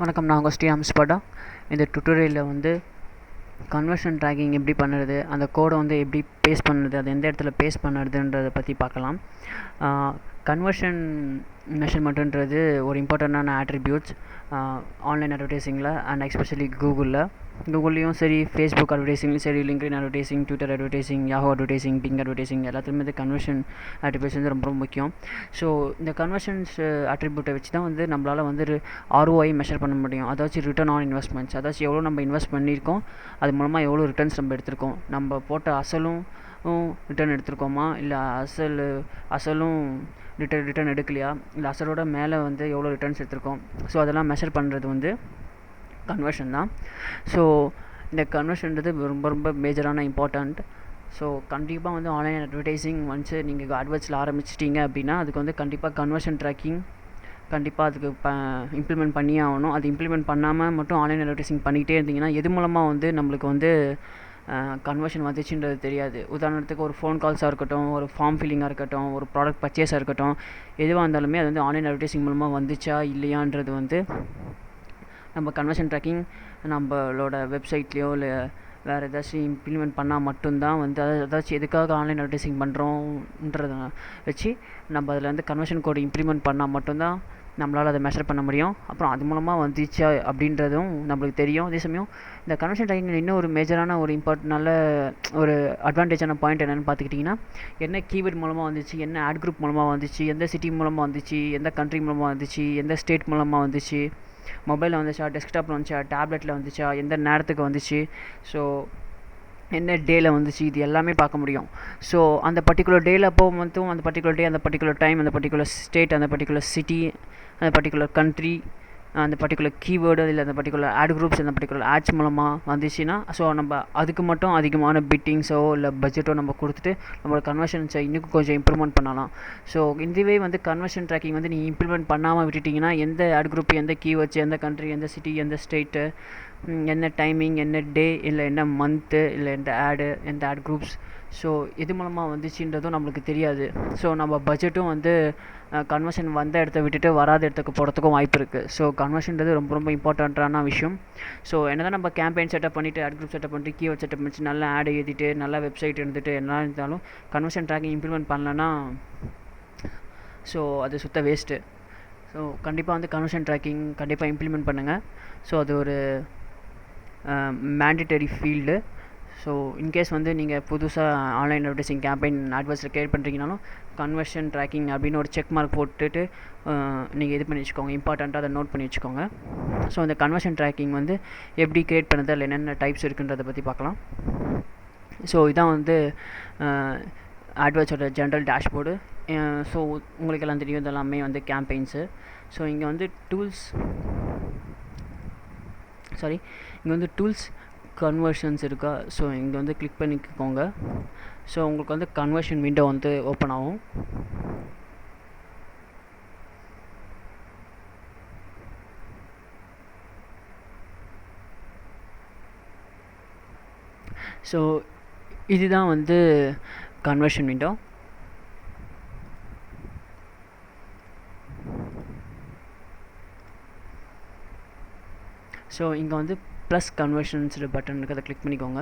வணக்கம், நான் உங்கள் ஸ்ரீ அம்ஸ்படா. இந்த டுட்டோரியலில் வந்து கன்வர்ஷன் ட்ராக்கிங் எப்படி பண்ணுறது, அந்த கோடை வந்து எப்படி பேஸ்ட் பண்ணுறது, அது எந்த இடத்துல பேஸ்ட் பண்ணுறதுன்றதை பற்றி பார்க்கலாம். கன்வர்ஷன் மெஷர்மெண்ட்டுன்றது ஒரு இம்பார்ட்டண்ட்டான ஆட்ரிபியூட்ஸ் ஆன்லைன் அட்வர்டைஸிங்கில் அண்ட் எஸ்பெஷலி கூகுள்லேயும் சரி, ஃபேஸ்புக் அட்வர்டைஸிங்லையும் சரி, LinkedIn advertising, Twitter advertising, Yahoo advertising, Bing advertising எல்லாத்துலேயுமே இந்த கன்வர்ஷன் அட்ரிபியூட்ஸ் வந்து ரொம்ப முக்கியம். ஸோ இந்த கன்வர்ஷன்ஸ் அட்ரிபியூட்டை வச்சு தான் வந்து நம்மளால் வந்து ROI மெஷர் பண்ண முடியும். அதாச்சும் ரிட்டர்ன் ஆன் இன்வெஸ்ட்மெண்ட்ஸ், அதாச்சும் எவ்வளோ நம்ம இன்வெஸ்ட் பண்ணியிருக்கோம், அது மூலமாக எவ்வளோ ரிட்டர்ன்ஸ் நம்ம எடுத்திருக்கோம், நம்ம போட்ட அசலும் ரிட்டர்ன் எடுத்திருக்கோமா, இல்லை அசலும் ரிட்டர்ன் எடுக்கலையா, இல்லை அசலோட மேலே வந்து எவ்வளோ ரிட்டர்ன்ஸ் எடுத்திருக்கோம். ஸோ அதெல்லாம் மெஷர் பண்ணுறது வந்து கன்வர்ஷன் தான். ஸோ இந்த கன்வர்ஷன்றது ரொம்ப ரொம்ப மேஜரான இம்பார்ட்டண்ட். ஸோ கண்டிப்பாக வந்து ஆன்லைன் அட்வர்டைஸிங் ஒன்ஸ் நீங்கள் அட்வர்ட்ஸில் ஆரம்பிச்சிட்டிங்க அப்படின்னா அதுக்கு வந்து கண்டிப்பாக கன்வர்ஷன் ட்ராக்கிங் கண்டிப்பாக அதுக்கு இம்ப்ளிமெண்ட் பண்ணியே ஆகணும். அது இம்ப்ளிமெண்ட் பண்ணாமல் மட்டும் ஆன்லைன் அட்வர்டைஸிங் பண்ணிகிட்டே இருந்தீங்கன்னா எது மூலமாக வந்து நம்மளுக்கு வந்து கன்வர்ஷன் வந்துச்சுன்றது தெரியாது. உதாரணத்துக்கு ஒரு ஃபோன் கால்ஸாக இருக்கட்டும், ஒரு ஃபார்ம் ஃபில்லிங்காக இருக்கட்டும், ஒரு ப்ராடக்ட் பர்ச்சேஸாக இருக்கட்டும், எதுவாக இருந்தாலுமே அது வந்து ஆன்லைன் அட்வர்டைஸிங் மூலமாக வந்துச்சா இல்லையான்றது வந்து நம்ம கன்வர்ஷன் ட்ராக்கிங் நம்மளோட வெப்சைட்லேயோ இல்லை வேறு ஏதாச்சும் இம்ப்ளிமெண்ட் பண்ணால் மட்டும்தான் வந்து ஏதாச்சும் எதுக்காக ஆன்லைன் அட்வர்டைஸிங் பண்ணுறோன்றத வச்சு நம்ம அதில் வந்து கன்வர்ஷன் கோடு இம்ப்ளிமெண்ட் பண்ணால் மட்டும்தான் நம்மளால் அதை மெஷர் பண்ண முடியும். அப்புறம் அது மூலமாக வந்துச்சா அப்படின்றதும் நம்மளுக்கு தெரியும். அதே சமயம் இந்த கன்வர்ஷன் ட்ராக்கிங்கில் இன்னும் ஒரு மேஜரான ஒரு நல்ல ஒரு அட்வான்டேஜான பாயிண்ட் என்னென்னு பார்த்துக்கிட்டிங்கன்னா, என்ன கீவேர்ட் மூலமாக வந்துச்சு, என்ன ஆட் குரூப் மூலமாக வந்துச்சு, எந்த சிட்டி மூலமாக வந்துச்சு, எந்த கண்ட்ரி மூலமாக வந்துச்சு, எந்த ஸ்டேட் மூலமாக வந்துச்சு, மொபைலில் வந்துச்சா, டெஸ்க்டாப்பில் வந்துச்சா, டேப்லெட்டில் வந்துச்சா, எந்த நேரத்துக்கு வந்துச்சு, ஸோ என்ன டேயில் வந்துச்சு, இது எல்லாமே பார்க்க முடியும். ஸோ அந்த பர்டிகுலர் டேயில் அப்போ மட்டும் அந்த பர்டிகுலர் டே, அந்த பர்டிகுலர் டைம், அந்த பர்டிகுலர் ஸ்டேட், அந்த பர்டிகுலர் சிட்டி, அந்த பர்டிகுலர் கண்ட்ரி, அந்த பர்டிகுலர் கீவேர்டு, இல்லை அந்த பர்டிகுலர் ஆட் குரூப்ஸ், அந்த பர்டிகுலர் ஆட்ஸ் மூலமாக வந்துச்சுன்னா, ஸோ நம்ம அதுக்கு மட்டும் அதிகமான பிட்டிங்ஸோ இல்லை பட்ஜெட்டோ நம்ம கொடுத்துட்டு நம்மளோட கன்வர்ஷன்ஸை இன்னும் கொஞ்சம் இம்ப்ரூவ்மெண்ட் பண்ணலாம். ஸோ இதுவே வந்து கன்வர்ஷன் ட்ராக்கிங் வந்து நீங்கள் இம்ப்ளிமெண்ட் பண்ணாமல் விட்டுட்டிங்கன்னா எந்த ஆட் குரூப், எந்த கீவேர்ட்ஸ், எந்த கண்ட்ரி, எந்த சிட்டி, எந்த ஸ்டேட்டு, என்ன டைமிங், என்ன டே, இல்லை என்ன மந்த்து, இல்லை எந்த ஆட் குரூப்ஸ், ஸோ இது மூலமாக வந்துச்சுன்றதும் நம்மளுக்கு தெரியாது. ஸோ நம்ம பட்ஜெட்டும் வந்து கன்வர்ஷன் வந்த இடத்த விட்டுட்டு வராத இடத்துக்கு போகிறதுக்கும் வாய்ப்பு இருக்குது. ஸோ கன்வர்ஷன்றது ரொம்ப ரொம்ப இம்பார்ட்டண்ட்டான விஷயம். ஸோ என்ன தான் நம்ம கேம்பெயின் செட்டப் பண்ணிவிட்டு, ஆட் குரூப் செட்டப் பண்ணிட்டு, கீவேர்ட் செட்டப் பண்ணிட்டு, நல்லா ஆட் எழுதிட்டு, நல்லா வெப்சைட் இருந்துட்டு என்ன இருந்தாலும் கன்வர்ஷன் ட்ராக்கிங் இம்ப்ளிமெண்ட் பண்ணலன்னா ஸோ அது சுத்த வேஸ்ட்டு. ஸோ கண்டிப்பாக வந்து கன்வர்ஷன் ட்ராக்கிங் கண்டிப்பாக இம்ப்ளிமெண்ட் பண்ணுங்கள். ஸோ அது ஒரு மேண்டிட்டரி ஃபீல்டு. ஸோ இன்கேஸ் வந்து நீங்கள் புதுசாக ஆன்லைன் அட்வர்டைஸிங் கேம்பெயின் அட்வர்ட்ஸில் கிரியேட் பண்ணுறீங்கனாலும் கன்வர்ஷன் ட்ராக்கிங் அப்படின்னு ஒரு செக் மார்க் போட்டுட்டு நீங்கள் இது பண்ணி வச்சுக்கோங்க, இம்பார்ட்டண்ட்டாக அதை நோட் பண்ணி வச்சுக்கோங்க. ஸோ இந்த கன்வர்ஷன் ட்ராக்கிங் வந்து எப்படி கிரியேட் பண்ணுறது, அதில் என்னென்ன டைப்ஸ் இருக்குன்றதை பற்றி பார்க்கலாம். ஸோ இதான் வந்து AdWords ஜென்ரல் டேஷ்போர்டு. ஸோ உங்களுக்கு எல்லாம் தெரியும், இதெல்லாமே வந்து கேம்பெயின்ஸு. ஸோ இங்கே வந்து இங்கே வந்து டூல்ஸ் கன்வர்ஷன்ஸ் இருக்கா. ஸோ இங்கே வந்து கிளிக் பண்ணிக்கோங்க. ஸோ உங்களுக்கு வந்து கன்வர்ஷன் விண்டோ வந்து ஓப்பன் ஆகும். ஸோ இதுதான் வந்து கன்வர்ஷன் விண்டோ. ஸோ இங்கே வந்து ப்ளஸ் கன்வர்ஷன்ஸ் பட்டன் இருக்குது, அதை கிளிக் பண்ணிக்கோங்க.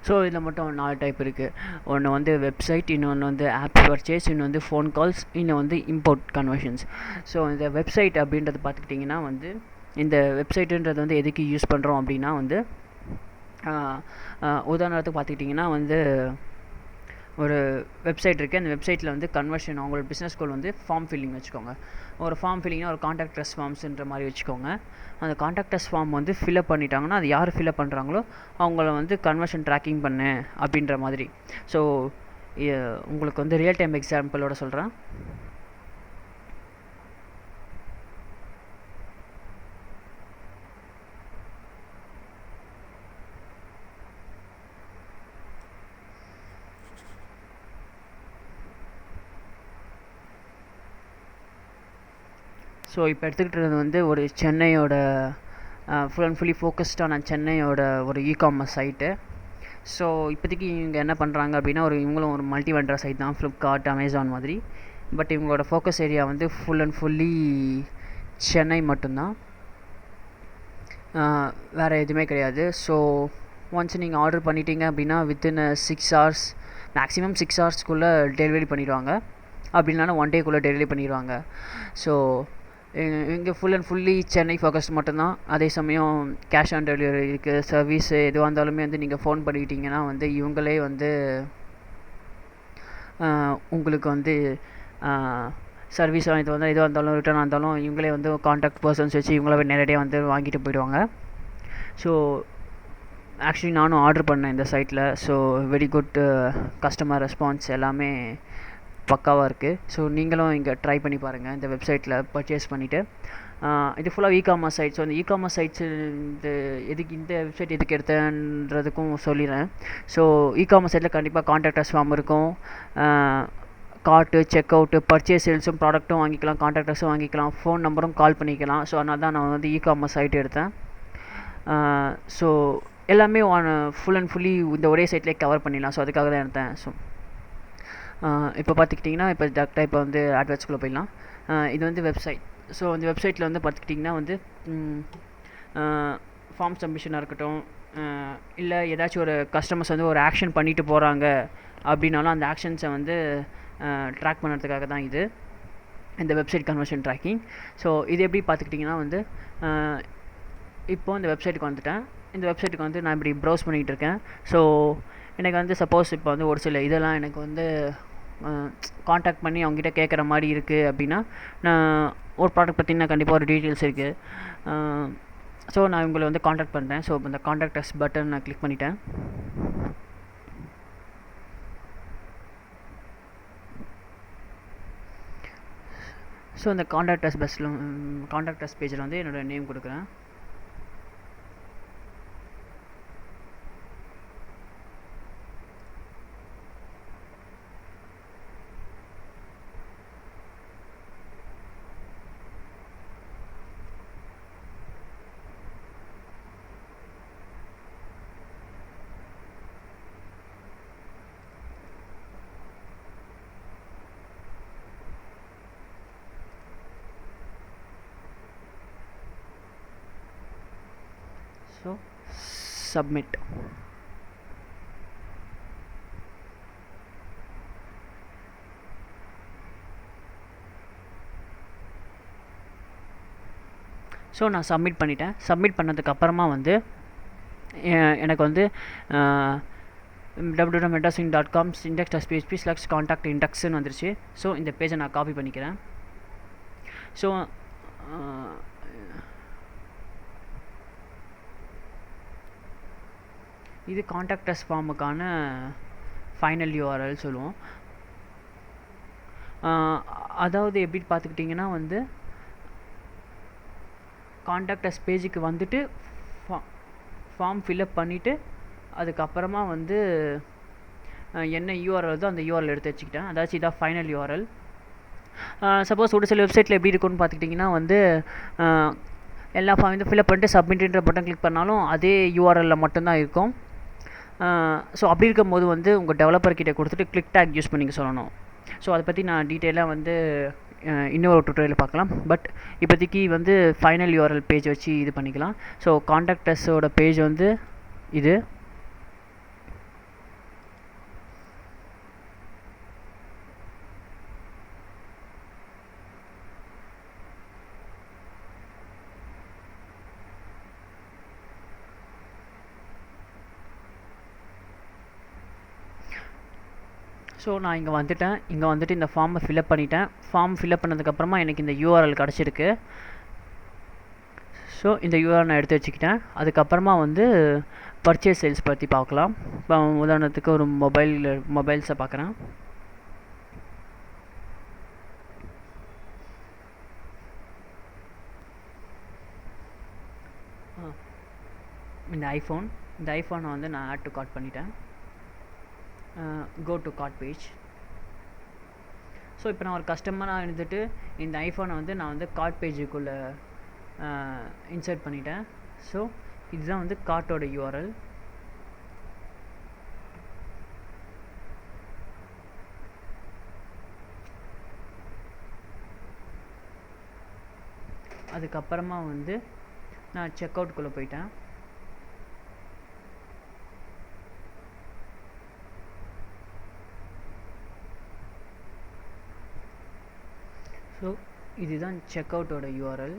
ஸோ இதில் மட்டும் 4 டைப் இருக்குது. ஒன்று வந்து வெப்சைட், இன்னொன்று வந்து ஆப் பர்ச்சேஸ், இன்னொன்று வந்து ஃபோன் கால்ஸ், இன்னும் வந்து இம்போர்ட் கன்வர்ஷன்ஸ். ஸோ இந்த வெப்சைட் அப்படின்றது பார்த்துக்கிட்டிங்கன்னா வந்து இந்த வெப்சைட்டுன்றது வந்து எதுக்கு யூஸ் பண்ணுறோம் அப்படின்னா வந்து உதாரணத்துக்கு பார்த்துக்கிட்டிங்கன்னா வந்து ஒரு வெப்சைட் இருக்குது. அந்த வெப்சைட்டில் வந்து கன்வர்ஷன், அவங்களோட பிஸ்னஸ் கோல் வந்து ஃபார்ம் ஃபில்லிங் வச்சுக்கோங்க. ஒரு ஃபார்ம் ஃபில்லிங்னா ஒரு காண்டாக்ட் அஸ் ஃபார்ம்ஸுன்ற மாதிரி வச்சுக்கோங்க. அந்த காண்டாக்ட் அஸ் ஃபார்ம் வந்து ஃபில்அப் பண்ணிட்டாங்கன்னா அது யார் ஃபில்அப் பண்ணுறாங்களோ அவங்கள வந்து கன்வர்ஷன் ட்ராக்கிங் பண்ணு அப்படின்ற மாதிரி. ஸோ உங்களுக்கு வந்து ரியல் டைம் எக்ஸாம்பிளோட சொல்கிறேன். ஸோ இப்போ எடுத்துக்கிட்டது வந்து ஒரு சென்னையோட ஃபுல் அண்ட் ஃபுல்லி ஃபோக்கஸ்டான சென்னையோட ஒரு இகாமர்ஸ் சைட்டு. ஸோ இப்போதைக்கு இவங்க என்ன பண்ணுறாங்க அப்படின்னா இவங்களும் ஒரு மல்டி வெண்டர் சைட் தான், ஃப்ளிப்கார்ட், அமேசான் மாதிரி. பட் இவங்களோட ஃபோக்கஸ் ஏரியா வந்து ஃபுல் அண்ட் ஃபுல்லி சென்னை மட்டும்தான், வேறு எதுவுமே கிடையாது. ஸோ ஒன்ஸ் நீங்கள் ஆர்டர் பண்ணிட்டீங்க அப்படின்னா வித்தின் 6 hours, மேக்ஸிமம் 6 hoursக்குள்ளே டெலிவரி பண்ணிடுவாங்க. அப்படின்னாலும் 1 dayக்குள்ளே டெலிவரி பண்ணிடுவாங்க. ஸோ இங்கே full and fully Chennai focused மட்டும்தான். அதே சமயம் கேஷ் ஆன் டெலிவரி இருக்குது. சர்வீஸ் எதுவாக இருந்தாலுமே வந்து நீங்கள் ஃபோன் பண்ணிக்கிட்டிங்கன்னா வந்து இவங்களே வந்து உங்களுக்கு வந்து சர்வீஸ் வாங்கிட்டு வந்தால் எதுவாக இருந்தாலும் ரிட்டர்னாக இருந்தாலும் இவங்களே வந்து காண்டாக்ட் பர்சன்ஸ் வச்சு இவங்களே நேரடியாக வந்து வாங்கிட்டு போயிடுவாங்க. ஸோ ஆக்சுவலி நானும் ஆர்டர் பண்ணேன் இந்த சைட்டில். So very good customer response எல்லாமே பக்காவாக இருக்குது. ஸோ நீங்களும் இங்கே ட்ரை பண்ணி பாருங்கள் இந்த வெப்சைட்டில் பர்ச்சேஸ் பண்ணிவிட்டு. இது ஃபுல்லாக இ-காமர்ஸ் சைட்ஸ். ஸோ அந்த இ-காமர்ஸ் சைட்ஸு இந்த வெப்சைட் எதுக்கு எடுத்தேன்றதுக்கும் சொல்லிடுறேன். ஸோ இ-காமர்ஸ் சைட்டில் கண்டிப்பாக கான்டாக்ட் ஃபார்ம் இருக்கும். கார்ட்டு, செக் அவுட்டு, பர்ச்சேஸ் சேல்ஸும் ப்ராடக்ட்டும் வாங்கிக்கலாம், கான்டாக்டர்ஸும் வாங்கிக்கலாம், ஃபோன் நம்பரும் கால் பண்ணிக்கலாம். ஸோ அதனால தான் நான் வந்து இ-காமர்ஸ் சைட் எடுத்தேன். ஸோ எல்லாமே ஃபுல் அண்ட் ஃபுல்லி இந்த ஒரே சைட்லேயே கவர் பண்ணிடலாம். ஸோ அதுக்காக தான் எடுத்தேன். ஸோ இப்போ பார்த்துக்கிட்டிங்கன்னா இப்போ டேரெக்டாக இப்போ வந்து அட்வர்ட்ஸ்குள்ளே போயிடலாம். இது வந்து வெப்சைட். ஸோ இந்த வெப்சைட்டில் வந்து பார்த்துக்கிட்டிங்கன்னா வந்து ஃபார்ம் சப்மிஷனாக இருக்கட்டும், இல்லை ஏதாச்சும் ஒரு கஸ்டமர்ஸ் வந்து ஒரு ஆக்ஷன் பண்ணிட்டு போகிறாங்க அப்படின்னாலும் அந்த ஆக்ஷன்ஸை வந்து ட்ராக் பண்ணுறதுக்காக தான் இது இந்த வெப்சைட் கன்வர்ஷன் ட்ராக்கிங். ஸோ இது எப்படி பார்த்துக்கிட்டிங்கன்னா வந்து இப்போது இந்த வெப்சைட்டுக்கு வந்துட்டேன். இந்த வெப்சைட்டுக்கு வந்து நான் இப்படி ப்ரௌஸ் பண்ணிகிட்டு இருக்கேன். ஸோ எனக்கு வந்து சப்போஸ் இப்போ வந்து ஒரு சில இதெல்லாம் எனக்கு வந்து காண்டாக்ட் பண்ணி அவங்ககிட்ட கேட்குற மாதிரி இருக்குது அப்படின்னா, நான் ஒரு ப்ராடக்ட் பற்றினா கண்டிப்பாக ஒரு டீட்டெயில்ஸ் இருக்குது. ஸோ நான் இவங்களை வந்து காண்டாக்ட் பண்ணுறேன். ஸோ இந்த காண்டாக்ட் அஸ் பட்டன் நான் கிளிக் பண்ணிட்டேன். ஸோ இந்த காண்டாக்ட் அஸ் பேஜில் வந்து என்னோடய நேம் கொடுக்குறேன். So submit. ஸோ நான் சப்மிட் பண்ணிட்டேன். சப்மிட் பண்ணதுக்கப்புறமா வந்து எனக்கு வந்து www.metasync.com index.php/contact indexன்னு வந்துருச்சு. ஸோ இந்த பேஜை நான் காப்பி பண்ணிக்கிறேன். ஸோ இது காண்டாக்ட் அஸ் ஃபார்முக்கான ஃபைனல் URL சொல்லுவோம். அதாவது எப்படி பார்த்துக்கிட்டிங்கன்னா வந்து காண்டாக்ட் அஸ் பேஜுக்கு வந்துட்டு ஃபார்ம் ஃபில்அப் பண்ணிவிட்டு அதுக்கப்புறமா வந்து என்ன URL தான் அந்த URL எடுத்து வச்சுக்கிட்டேன். அதாச்சும் இதான் ஃபைனல் URL. சப்போஸ் ஒரு சில வெப்சைட்டில் எப்படி இருக்குன்னு பார்த்துக்கிட்டிங்கன்னா வந்து எல்லா ஃபார்ம் வந்து ஃபில்அப் பண்ணிட்டு சப்மிட்ன்ற பட்டன் கிளிக் பண்ணாலும் அதே URLயில் மட்டும்தான் இருக்கும். ஸோ அப்படி இருக்கும்போது வந்து உங்கள் டெவலப்பர்கிட்ட கொடுத்துட்டு கிளிக் டேக் யூஸ் பண்ணிக்க சொல்லணும். ஸோ அதை பற்றி நான் டீட்டெயிலாக வந்து இன்னொரு டுட்டோரியல் பார்க்கலாம். பட் இப்போதைக்கு வந்து ஃபைனல் URL பேஜ் வச்சு இது பண்ணிக்கலாம். ஸோ காண்டாக்ட் அஸோட பேஜ் வந்து இது. ஸோ நான் இங்கே வந்துட்டேன். இங்கே வந்துட்டு இந்த ஃபார்மை ஃபில்அப் பண்ணிட்டேன். ஃபார்ம் ஃபில்அப் பண்ணதுக்கப்புறமா எனக்கு இந்த URL கிடச்சிருக்கு. ஸோ இந்த URL நான் எடுத்து வச்சுக்கிட்டேன். அதுக்கப்புறமா வந்து பர்ச்சேஸ் சேல்ஸ் பற்றி பார்க்கலாம். இப்போ உதாரணத்துக்கு ஒரு மொபைல்ஸை பார்க்குறேன். இந்த ஐஃபோனை வந்து நான் ஆட் டு கார்ட் பண்ணிட்டேன். Go to cart page. So இப்போ நான் ஒரு கஸ்டமராக இருந்துட்டு இந்த ஐஃபோனை வந்து நான் வந்து கார்ட் பேஜுக்குள்ளே இன்சர்ட் பண்ணிட்டேன். ஸோ இதுதான் வந்து கார்ட்டோட URL. அதுக்கப்புறமா வந்து நான் செக் அவுட்குள்ளே போயிட்டேன். ஸோ இதுதான் செக் அவுட்டோட யூஆர்எல்.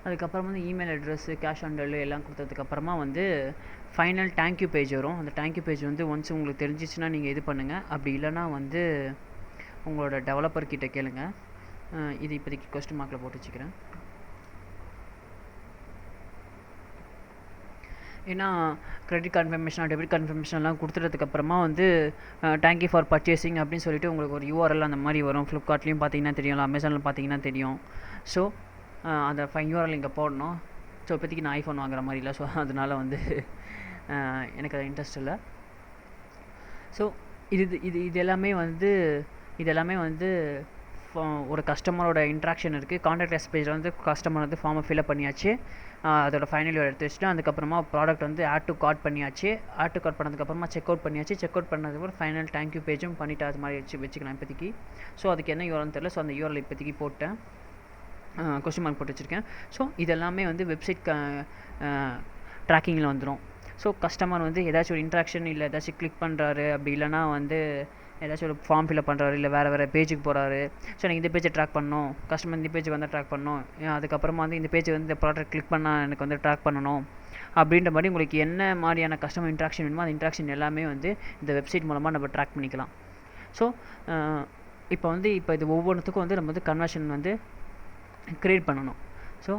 அதுக்கப்புறம் வந்து email address, cash on delivery எல்லாம் கொடுத்ததுக்கப்புறமா வந்து ஃபைனல் தேங்க்யூ பேஜ் வரும். அந்த தேங்க்யூ பேஜ் வந்து ஒன்ஸ் உங்களுக்கு தெரிஞ்சிச்சுன்னா நீங்கள் இது பண்ணுங்கள். அப்படி இல்லைனா வந்து உங்களோட டெவலப்பர் கிட்ட கேளுங்க. இது இப்போதைக்கு கொஸ்டின் மார்க்கில் போட்டு வச்சுக்கிறேன். ஏன்னா கிரெடிட் கன்ஃபர்மேஷன், டெபிட் கன்ஃபர்மேஷன்லாம் கொடுத்துட்டதுக்கப்புறமா வந்து தேங்க்யூ ஃபார் பர்ச்சேசிங் அப்படின்னு சொல்லிட்டு உங்களுக்கு ஒரு யூஆர்எல் அந்த மாதிரி வரும். ஃப்ளிப்கார்ட்லேயும் பார்த்தீங்கன்னா தெரியும், அமேசானில் பார்த்தீங்கன்னா தெரியும். ஸோ அந்த யூஆர்எல் இங்கே போடணும். ஸோ இப்போதைக்கு நான் ஐஃபோன் வாங்குற மாதிரி இல்லை. ஸோ அதனால் வந்து எனக்கு அது இன்ட்ரெஸ்ட் இல்லை. ஸோ இது எல்லாமே வந்து ஒரு கஸ்டமரோட இன்ட்ராக்ஷன் இருக்குது. கான்டாக்ட் அஸ் பேஜில் வந்து கஸ்டமர் வந்து ஃபார்மை ஃபில்அப் பண்ணியாச்சு. அதோட ஃபைனல் எடுத்து வச்சுட்டு அதுக்கப்புறமா ப்ராடக்ட் வந்து ஆட் டு கார்ட் பண்ணியாச்சு. ஆட் டு கார்ட் பண்ணதுக்கப்புறமா செக் அவுட் பண்ணியாச்சு. செக் அவுட் பண்ணதுக்கப்புறம் ஃபைனல் தேங்க்யூ பேஜும் பண்ணிவிட்டு அது மாதிரி வச்சுக்கலாம் இப்போதைக்கு. ஸோ அதுக்கு என்ன யூஆர்எல்னு தெரியல. ஸோ அந்த யூஆர்எல் இப்போதைக்கு போட்டேன், கொஸ்டின் மார்க் போட்டு வச்சுருக்கேன். ஸோ இதெல்லாமே வந்து வெப்சைட் ட்ராக்கிங்கில் வந்துடும். ஸோ கஸ்டமர் வந்து ஏதாச்சும் ஒரு இன்ட்ராக்ஷன் இல்லை ஏதாச்சும் கிளிக் பண்ணுறாரு, அப்படி இல்லைனா வந்து ஏதாச்சும் ஒரு ஃபார்ம் ஃபில்அப் பண்ணுறாரு, இல்லை வேறு பேஜுக்கு போகிறாரு. ஸோ எனக்கு இந்த பேஜை ட்ராக் பண்ணணும், கஸ்டமர் இந்த பேஜுக்கு வந்து ட்ராக் பண்ணணும், அதுக்கப்புறமா வந்து இந்த பேஜ் வந்து இந்த ப்ராடக்ட் கிளிக் பண்ணால் எனக்கு வந்து ட்ராக் பண்ணணும் அப்படின்ற மாதிரி உங்களுக்கு என்ன மாதிரியான கஸ்டமர் இன்ட்ராக்ஷன் வேணுமோ அந்த இன்ட்ராக்ஷன் எல்லாமே வந்து இந்த வெப்சைட் மூலமாக நம்ம ட்ராக் பண்ணிக்கலாம். ஸோ இப்போ இது ஒவ்வொன்றுத்துக்கும் வந்து நம்ம வந்து கன்வர்ஷன் வந்து க்ரியேட் பண்ணணும். ஸோ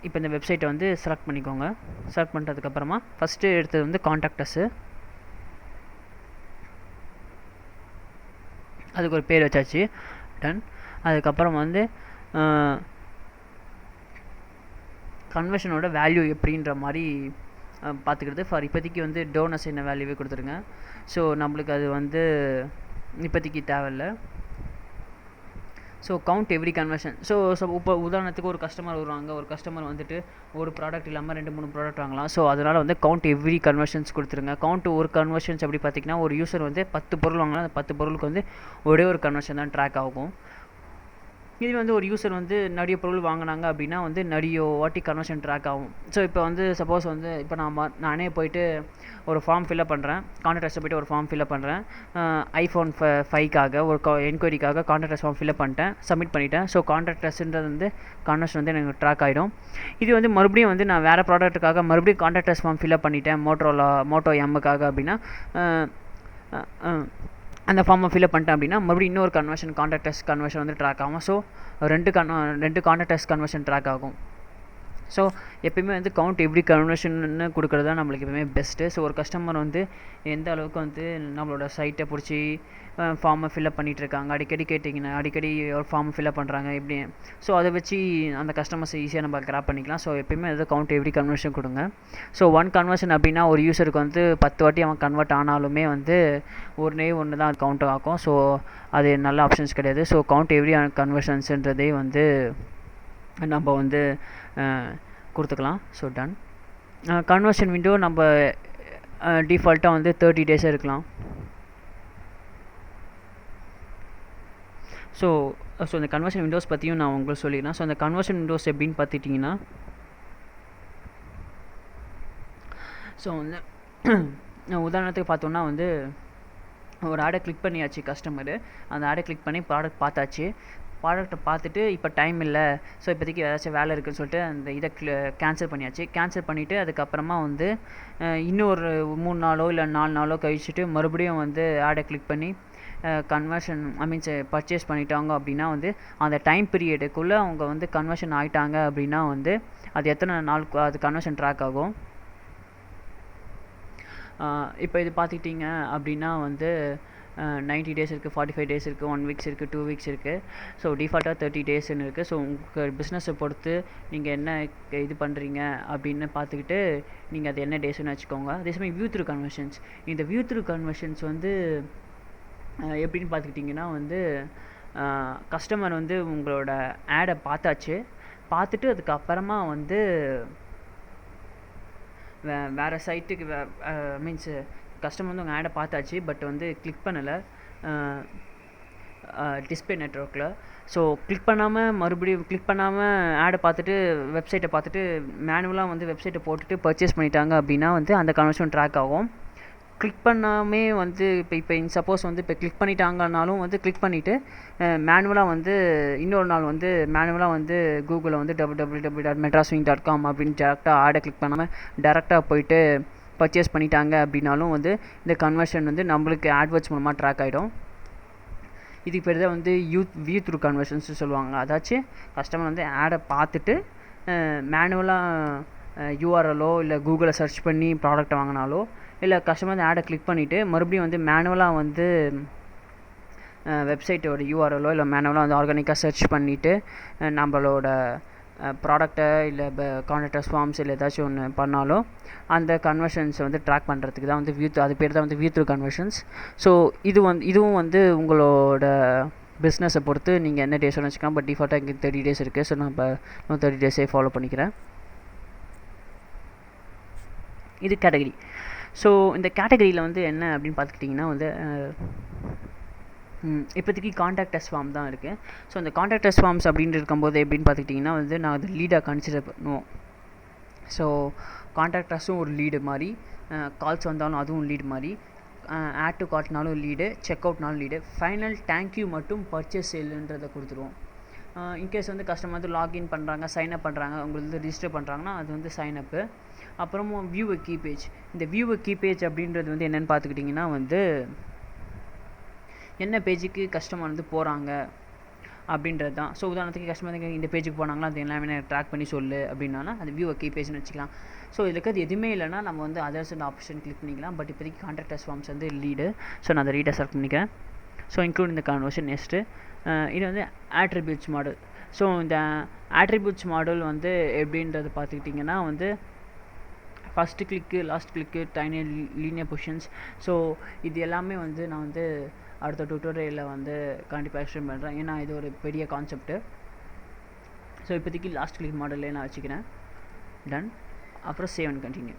இப்போ இந்த வெப்சைட்டை வந்து செலக்ட் பண்ணிக்கோங்க. செலக்ட் பண்ணுறதுக்கப்புறமா ஃபஸ்ட்டு எடுத்தது வந்து கான்டாக்டஸ்ஸு, அதுக்கு ஒரு பேர் வச்சாச்சு, டன். அதுக்கப்புறம் வந்து கன்வர்ஷனோட வேல்யூ எப்படின்ற மாதிரி பார்த்துக்கிறது. ஃபார் இப்போதைக்கு வந்து டோனஸ் என்ன வேல்யூவே கொடுத்துருங்க. ஸோ நம்மளுக்கு அது வந்து இப்போதைக்கு தேவையில்லை. So count every conversion. So இப்போ உதாரணத்துக்கு ஒரு கஸ்டமர் வருவாங்க, ஒரு கஸ்டமர் வந்துட்டு ஒரு ப்ராடக்ட் இல்லாமல் 2-3 ப்ராடக்ட் வாங்கலாம். ஸோ அதனால் வந்து கவுண்ட் எவ்ரி கன்வர்ஷன்ஸ் கொடுத்துருங்க. கவுண்ட் ஒரு கன்வர்ஷன்ஸ் எப்படி பார்த்திங்கன்னா, ஒரு யூசர் வந்து 10 பொருள் வாங்கினா அந்த 10 பொருளுக்கு வந்து ஒரே ஒரு கன்வர்ஷன் தான் ட்ராக் ஆகும். இது வந்து ஒரு யூசர் வந்து நிறைய பொருள் வாங்கினாங்க அப்படின்னா வந்து நிறைய வாட்டி கன்வர்ஷன் ட்ராக் ஆகும். ஸோ இப்போ வந்து சப்போஸ் வந்து இப்போ நானே போயிட்டு ஒரு ஃபார்ம் ஃபில்அப் பண்ணுறேன், கான்டாக்டர்ஸை போய்ட்டு ஒரு ஃபார்ம் ஃபில்அப் பண்ணுறேன். ஐஃபோன் 5க்காக ஒரு என்கொயரிக்காக கான்டாக்டர்ஸ் ஃபார்ம் ஃபில்அப் பண்ணிட்டேன், சப்மிட் பண்ணிட்டேன். ஸோ கான்டாக்டர்ஸ்ன்றது வந்து கன்வர்ஷன் வந்து எனக்கு ட்ராக் ஆகிடும். இது வந்து மறுபடியும் வந்து நான் வேறு ப்ராடக்ட்டுக்காக மறுபடியும் கான்டாக்டர்ஸ் ஃபார்ம் ஃபில்அப் பண்ணிட்டேன், மோட்டோ எம்முக்காக அப்படின்னா அந்த ஃபார்மை ஃபில்அப் பண்ணிட்டேன் அப்படின்னா மறுபடியும் இன்னொரு கான்டாக்டர்ஸ் கன்வர்ஷன் வந்து ட்ராக் ஆகும். ஸோ ரெண்டு கான்டாக்டர்ஸ் கன்வர்ஷன் ட்ராக் ஆகும். ஸோ எப்பயுமே வந்து கவுண்ட் எவ்ரி கன்வர்ஷன்னு கொடுக்குறது தான் நம்மளுக்கு எப்பவுமே பெஸ்ட்டு. ஸோ ஒரு கஸ்டமர் வந்து எந்த அளவுக்கு வந்து நம்மளோட சைட்டை பிடிச்சி ஃபார்மை ஃபில்அப் பண்ணிகிட்ருக்காங்க, அடிக்கடி கேட்டிங்கன்னா அடிக்கடி ஒரு ஃபார்மை ஃபில்அப் பண்ணுறாங்க எப்படி, ஸோ அதை வச்சு அந்த கஸ்டமர்ஸை ஈஸியாக நம்ம கிராப் பண்ணிக்கலாம். ஸோ எப்பயுமே அது கவுண்ட் எவ்ரி கன்வர்ஷன் கொடுங்க. ஸோ 1 கன்வர்ஷன் அப்படின்னா ஒரு யூசருக்கு வந்து 10 வாட்டி அவன் கன்வெர்ட் ஆனாலுமே வந்து ஒன்று தான் அது கவுண்ட் ஆகும். ஸோ அது நல்ல ஆப்ஷன்ஸ் கிடையாது. ஸோ கவுண்ட் எவ்ரி கன்வர்ஷன்ஸுன்றதே வந்து நம்ம வந்து கொடுத்துக்கலாம். So ton. கன்வர்ஷன் விண்டோ நம்ம டிஃபால்ட்டாக வந்து 30 days இருக்கலாம். ஸோ இந்த கன்வர்ஷன் விண்டோஸ் பற்றியும் நான் உங்களுக்கு சொல்லிடுறேன். ஸோ அந்த கன்வர்ஷன் விண்டோஸ் எப்படின்னு பார்த்துட்டிங்கன்னா, ஸோ வந்து உதாரணத்துக்கு பார்த்தோன்னா வந்து ஒரு ஆடை கிளிக் பண்ணியாச்சு கஸ்டமரு, அந்த ஆடை கிளிக் பண்ணி ப்ராடக்ட் பார்த்தாச்சு. ப்ராடக்ட்டை பார்த்துட்டு இப்போ டைம் இல்லை, ஸோ இப்போதைக்கு ஏதாச்சும் வேலை இருக்குதுன்னு சொல்லிட்டு அந்த இதை கேன்சல் பண்ணியாச்சு. கேன்சல் பண்ணிவிட்டு அதுக்கப்புறமா வந்து இன்னும் ஒரு 3 நாளோ இல்லை 4 நாளோ கழிச்சுட்டு மறுபடியும் வந்து ஆடை கிளிக் பண்ணி கன்வர்ஷன் பர்ச்சேஸ் பண்ணிட்டாங்க அப்படின்னா வந்து அந்த டைம் பீரியடுக்குள்ளே அவங்க வந்து கன்வர்ஷன் ஆகிட்டாங்க அப்படின்னா வந்து அது எத்தனை நாளுக்கு அது கன்வர்ஷன் ட்ராக் ஆகும். இப்போ இது பார்த்துக்கிட்டிங்க அப்படின்னா வந்து 90 days இருக்குது, 45 days இருக்குது, 1 week இருக்குது, 2 weeks இருக்குது. ஸோ டிஃபால்ட்டாக 30 daysன்னு இருக்குது. ஸோ உங்கள் பிஸ்னஸை பொறுத்து நீங்கள் என்ன இது பண்ணுறீங்க அப்படின்னு பார்த்துக்கிட்டு நீங்கள் அது என்ன டேஸ்ன்னு வச்சுக்கோங்க. அதே சமயம் வியூ த்ரூ கன்வர்ஷன்ஸ், இந்த வியூ த்ரூ கன்வர்ஷன்ஸ் வந்து எப்படின்னு பார்த்துக்கிட்டிங்கன்னா வந்து கஸ்டமர் வந்து உங்களோட ஆடை பார்த்தாச்சு, பார்த்துட்டு அதுக்கப்புறமா வந்து வேறு சைட்டுக்கு மீன்ஸ் கஸ்டமர் வந்து உங்கள் ஆடை பார்த்தாச்சு, பட் வந்து கிளிக் பண்ணலை டிஸ்பிளே நெட்வொர்க்கில். ஸோ கிளிக் பண்ணாமல் மறுபடியும் கிளிக் பண்ணாமல் ஆடை பார்த்துட்டு வெப்சைட்டை பார்த்துட்டு மேனுவலாக வந்து வெப்சைட்டை போட்டுட்டு பர்ச்சேஸ் பண்ணிட்டாங்க அப்படின்னா வந்து அந்த கன்வர்ஷன் ட்ராக் ஆகும். கிளிக் பண்ணாமே வந்து இப்போ சப்போஸ் வந்து இப்போ கிளிக் பண்ணிட்டாங்கன்னாலும் வந்து கிளிக் பண்ணிவிட்டு மேனுவலாக வந்து இன்னொரு நாள் வந்து மேனுவலாக வந்து கூகுளில் வந்து www.madraswing.com அப்படின்னு டேரெக்டாக ஆடை கிளிக் பண்ணாமல் டேரெக்டாக போயிட்டு பர்ச்சேஸ் பண்ணிட்டாங்க அப்படின்னாலும் வந்து இந்த கன்வர்ஷன் வந்து நம்மளுக்கு ஆட்வர்ட்ஸ் மூலமாக ட்ராக் ஆகிடும். இதுக்கு பேர் தான் வந்து வியூ த்ரூ கன்வர்ஷன்ஸ் சொல்லுவாங்க. அதாச்சும் கஸ்டமர் வந்து ஆடை பார்த்துட்டு மேனுவலாக யூஆர்எல்லோ இல்லை கூகுளில் சர்ச் பண்ணி ப்ராடக்ட்டை வாங்கினாலோ, இல்லை கஸ்டமர் வந்து ஆடை கிளிக் பண்ணிவிட்டு மறுபடியும் வந்து மேனுவலாக வந்து வெப்சைட்டோட யூஆர்எல்லோ இல்லை மேனுவலாக வந்து ஆர்கானிக்காக சர்ச் பண்ணிவிட்டு நம்மளோட ப்ராடக்டை இல்லை கான்டாக்ட் ஃபார்ம்ஸ் இல்லை ஏதாச்சும் ஒன்று பண்ணாலும் அந்த கன்வர்ஷன்ஸை வந்து ட்ராக் பண்ணுறதுக்கு தான் வந்து அது பேர் தான் வந்து வியூ த்ரூ கன்வர்ஷன்ஸ். ஸோ இதுவும் வந்து உங்களோட பிஸ்னஸை பொறுத்து நீங்கள் என்ன டேஸ் வச்சுக்கலாம். பட் டிஃபால்ட்டாக இங்கே 30 days இருக்குது. ஸோ நான் இப்போ 30 days ஃபாலோ பண்ணிக்கிறேன். இது கேட்டகரி. ஸோ இந்த கேட்டகரியில் வந்து என்ன அப்படின்னு பார்த்துக்கிட்டிங்கன்னா வந்து இப்போதைக்கு கான்டாக்ட் அஸ் ஃபார்ம் தான் இருக்குது. ஸோ அந்த கான்டாக்ட் அஸ் ஃபார்ம்ஸ் அப்படின்னு இருக்கும்போது எப்படின்னு பார்த்துக்கிட்டிங்கன்னா வந்து நான் அது லீடாக கன்சிடர் பண்ணுவோம். ஸோ கான்டாக்ட் அஸும் ஒரு லீடு மாதிரி, கால்ஸ் வந்தாலும் அதுவும் லீடு மாதிரி, ஆட் டு கார்ட்னாலும் லீடு, செக் அவுட்னாலும் லீடு, ஃபைனல் தேங்க்யூ மட்டும் பர்ச்சேஸ் சேலுன்றதை கொடுத்துருவோம். இன்கேஸ் வந்து கஸ்டமர் வந்து லாகின் பண்ணுறாங்க, சைன்அப் பண்ணுறாங்க, உங்களுக்கு ரிஜிஸ்டர் பண்ணுறாங்கன்னா அது வந்து சைனப்பு. அப்புறமும் வியூ அ கீ பேஜ். இந்த வியூ அ கீ பேஜ் அப்படின்றது வந்து என்னென்னு பார்த்துக்கிட்டிங்கன்னா வந்து என்ன பேஜுக்கு கஸ்டமர் வந்து போகிறாங்க அப்படின்றது தான். ஸோ உதாரணத்துக்கு கஸ்டமர் இந்த பேஜுக்கு போனாங்களா அது எல்லாமே ட்ராக் பண்ணி சொல்லு அப்படின்னா அது வியூ அ கீ பேஜ்னு வச்சுக்கலாம். ஸோ இதில் இருக்கிறது எதுவுமே இல்லைனா நம்ம வந்து அதர்ஸ் அண்ட் ஆப்ஷன் கிளிக் பண்ணிக்கலாம். பட் இப்போதைக்கு கான்டாக்ட் அஸ் ஃபார்ம்ஸ் வந்து லீடு. ஸோ நான் அதை ரீடாக செலக்ட் பண்ணிக்கிறேன். ஸோ இன்க்ளூட் இந்த கன்வர்ஷன் நெக்ஸ்ட்டு இது வந்து ஆட்ரிபியூட்ஸ் மாடல். ஸோ இந்த ஆட்ரிபியூட்ஸ் மாடல் வந்து எப்படின்றது பார்த்துக்கிட்டிங்கன்னா வந்து ஃபஸ்ட்டு கிளிக்கு, லாஸ்ட் கிளிக்கு, டைனி லீனியர் பொசிஷன்ஸ். ஸோ இது எல்லாமே வந்து நான் வந்து அடுத்த டுட்டோரியலில் வந்து கண்டிப்பாக எக்ஸ்பிளைன் பண்ணுறேன். ஏன்னா இது ஒரு பெரிய கான்செப்ட்டு. ஸோ இப்போதைக்கு லாஸ்ட் கிளிக் மாடல்லே நான் வச்சுக்கிறேன். டன். அப்புறம் சேவ் அண்ட் கண்டினியூ.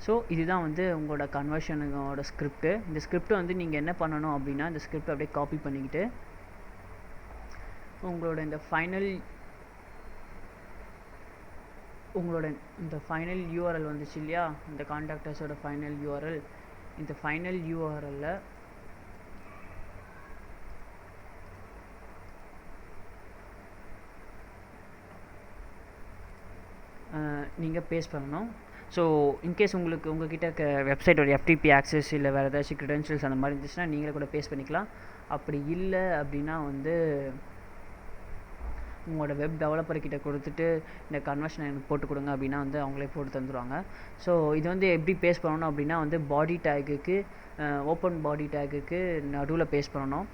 ஸோ இதுதான் வந்து உங்களோட கன்வர்ஷனோட ஸ்கிரிப்ட்டு. இந்த ஸ்கிரிப்ட் வந்து நீங்கள் என்ன பண்ணணும் அப்படின்னா இந்த ஸ்கிரிப்ட் அப்படியே காப்பி பண்ணிக்கிட்டு உங்களோட இந்த ஃபைனல் யூஆர்எல் வந்துச்சு இல்லையா, இந்த கான்டாக்டர்ஸோட ஃபைனல் யூஆர்எல், இந்த ஃபைனல் யூஆர்எல்ல நீங்கள் பேஸ்ட் பண்ணணும். ஸோ இன்கேஸ் உங்கள்கிட்ட வெப்சைட்டோட FTP ஆக்சஸ் இல்லை வேறு ஏதாச்சும் க்ரெடென்ஷியல்ஸ் அந்த மாதிரி இருந்துச்சுன்னா நீங்களே கூட பேஸ்ட் பண்ணிக்கலாம். அப்படி இல்லை அப்படின்னா வந்து உங்களோட வெப் டெவலப்பர்கிட்ட கொடுத்துட்டு இந்த கன்வர்ஷன் எனக்கு போட்டு கொடுங்க அப்படின்னா வந்து அவங்களே போட்டு தந்துடுவாங்க. ஸோ இது வந்து எப்படி பேஸ்ட் பண்ணணும் அப்படின்னா வந்து பாடி டேக்குக்கு ஓப்பன் பாடி டேக்குக்கு நடுவில் பேஸ்ட் பண்ணணும்,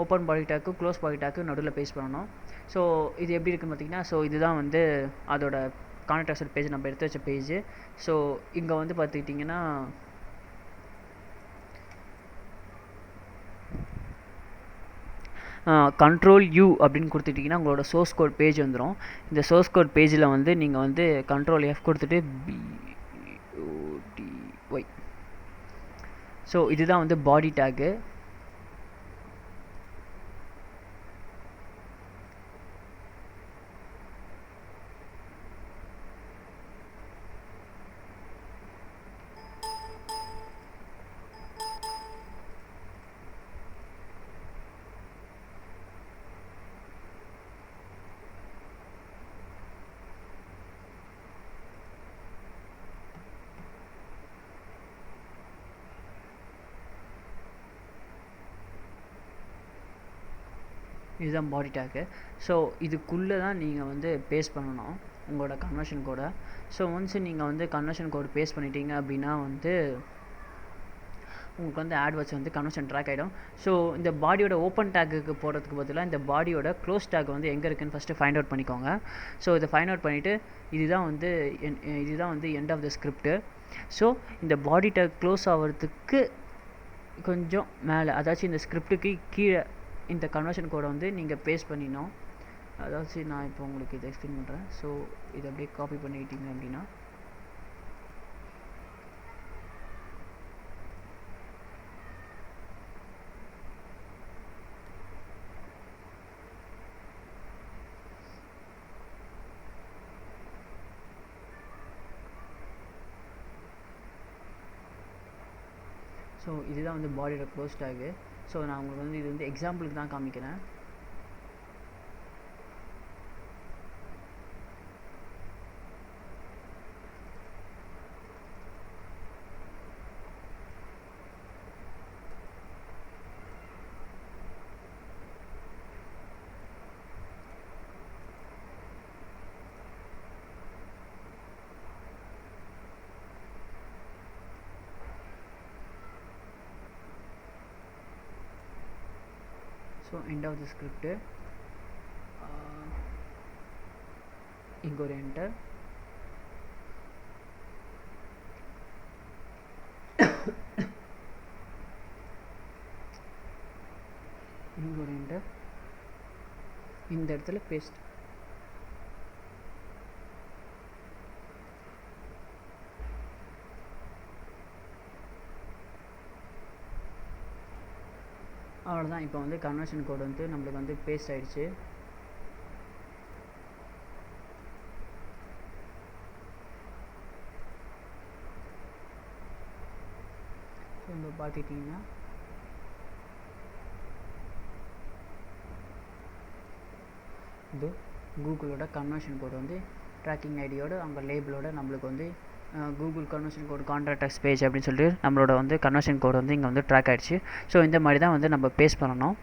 ஓப்பன் பாடி டேக்கு க்ளோஸ் பாடி டேக்கு நடுவில் பேஸ்ட் பண்ணணும். ஸோ இது எப்படி இருக்குன்னு பார்த்தீங்கன்னா ஸோ இதுதான் வந்து அதோட கான்டாக்ட் பேஜ் நம்ம எடுத்து வச்ச பேஜ். ஸோ இங்கே வந்து பார்த்துக்கிட்டிங்கன்னா கண்ட்ரோல் U அப்படின்னு கொடுத்துட்டிங்கன்னா உங்களோட சோர்ஸ் கோட் பேஜ் வந்துடும். இந்த சோர்ஸ் கோட் பேஜில் வந்து நீங்கள் வந்து கண்ட்ரோல் F கொடுத்துட்டு BODY. ஸோ இதுதான் வந்து பாடி டேக்கு. இதுதான் பாடி டேக்கு. ஸோ இதுக்குள்ளே தான் நீங்கள் வந்து பேஸ்ட் பண்ணணும் உங்களோட கன்வர்ஷன் கோடை. ஸோ ஒன்ஸ் நீங்கள் வந்து கன்வர்ஷன் கோடு பேஸ்ட் பண்ணிட்டீங்க அப்படின்னா வந்து உங்களுக்கு வந்து ஆட்வர்ட்ஸ் வந்து கன்வர்ஷன் ட்ராக் ஆகிடும். ஸோ இந்த பாடியோட ஓப்பன் டேக்குக்கு போகிறதுக்கு பதிலாக இந்த பாடியோட க்ளோஸ் டேக் வந்து எங்கே இருக்குன்னு ஃபஸ்ட்டு ஃபைண்ட் அவுட் பண்ணிக்கோங்க. ஸோ இதை ஃபைண்ட் அவுட் பண்ணிவிட்டு இதுதான் வந்து end of the script. So இந்த பாடி டேக் க்ளோஸ் ஆகிறதுக்கு கொஞ்சம் மேலே, அதாச்சும் இந்த ஸ்கிரிப்டுக்கு கீழே இந்த கன்வர்ஷன் கோடை வந்து நீங்கள் பேஸ்ட் பண்ணிடணும். அதாச்சும் நான் இப்போ உங்களுக்கு இதை எக்ஸ்பிளைன் பண்ணுறேன். ஸோ இதை அப்படியே காப்பி பண்ணிக்கிட்டீங்க அப்படின்னா ஸோ இதுதான் வந்து பாடியோட க்ளோஸ் டேகு. ஸோ நான் உங்களுக்கு வந்து இது வந்து எக்ஸாம்பிளுக்கு தான் காமிக்கிறேன். So end of the script இங்கே ஒரு என்டர். இங்கே ஒரு என்டர். இந்த இடத்துல பேஸ்ட். அவ்வளோதான். இப்போ வந்து கன்வர்ஷன் கோட் வந்து நம்மளுக்கு வந்து பேஸ்ட் ஆகிடுச்சு. ஸோ இப்போ பார்த்துக்கிட்டிங்கன்னா இது கூகுளோட கன்வர்ஷன் கோட் வந்து ட்ராக்கிங் ஐடியோட அவங்க லேபிளோட நம்மளுக்கு வந்து Google conversion code contractors page அப்படின்னு சொல்லிட்டு நம்மளோட வந்து கன்வர்ஷன் கோட் வந்து இங்கே வந்து ட்ராக் ஆகிடுச்சு. ஸோ இந்த மாதிரி தான் வந்து நம்ம பேஸ்ட் பண்ணணும்.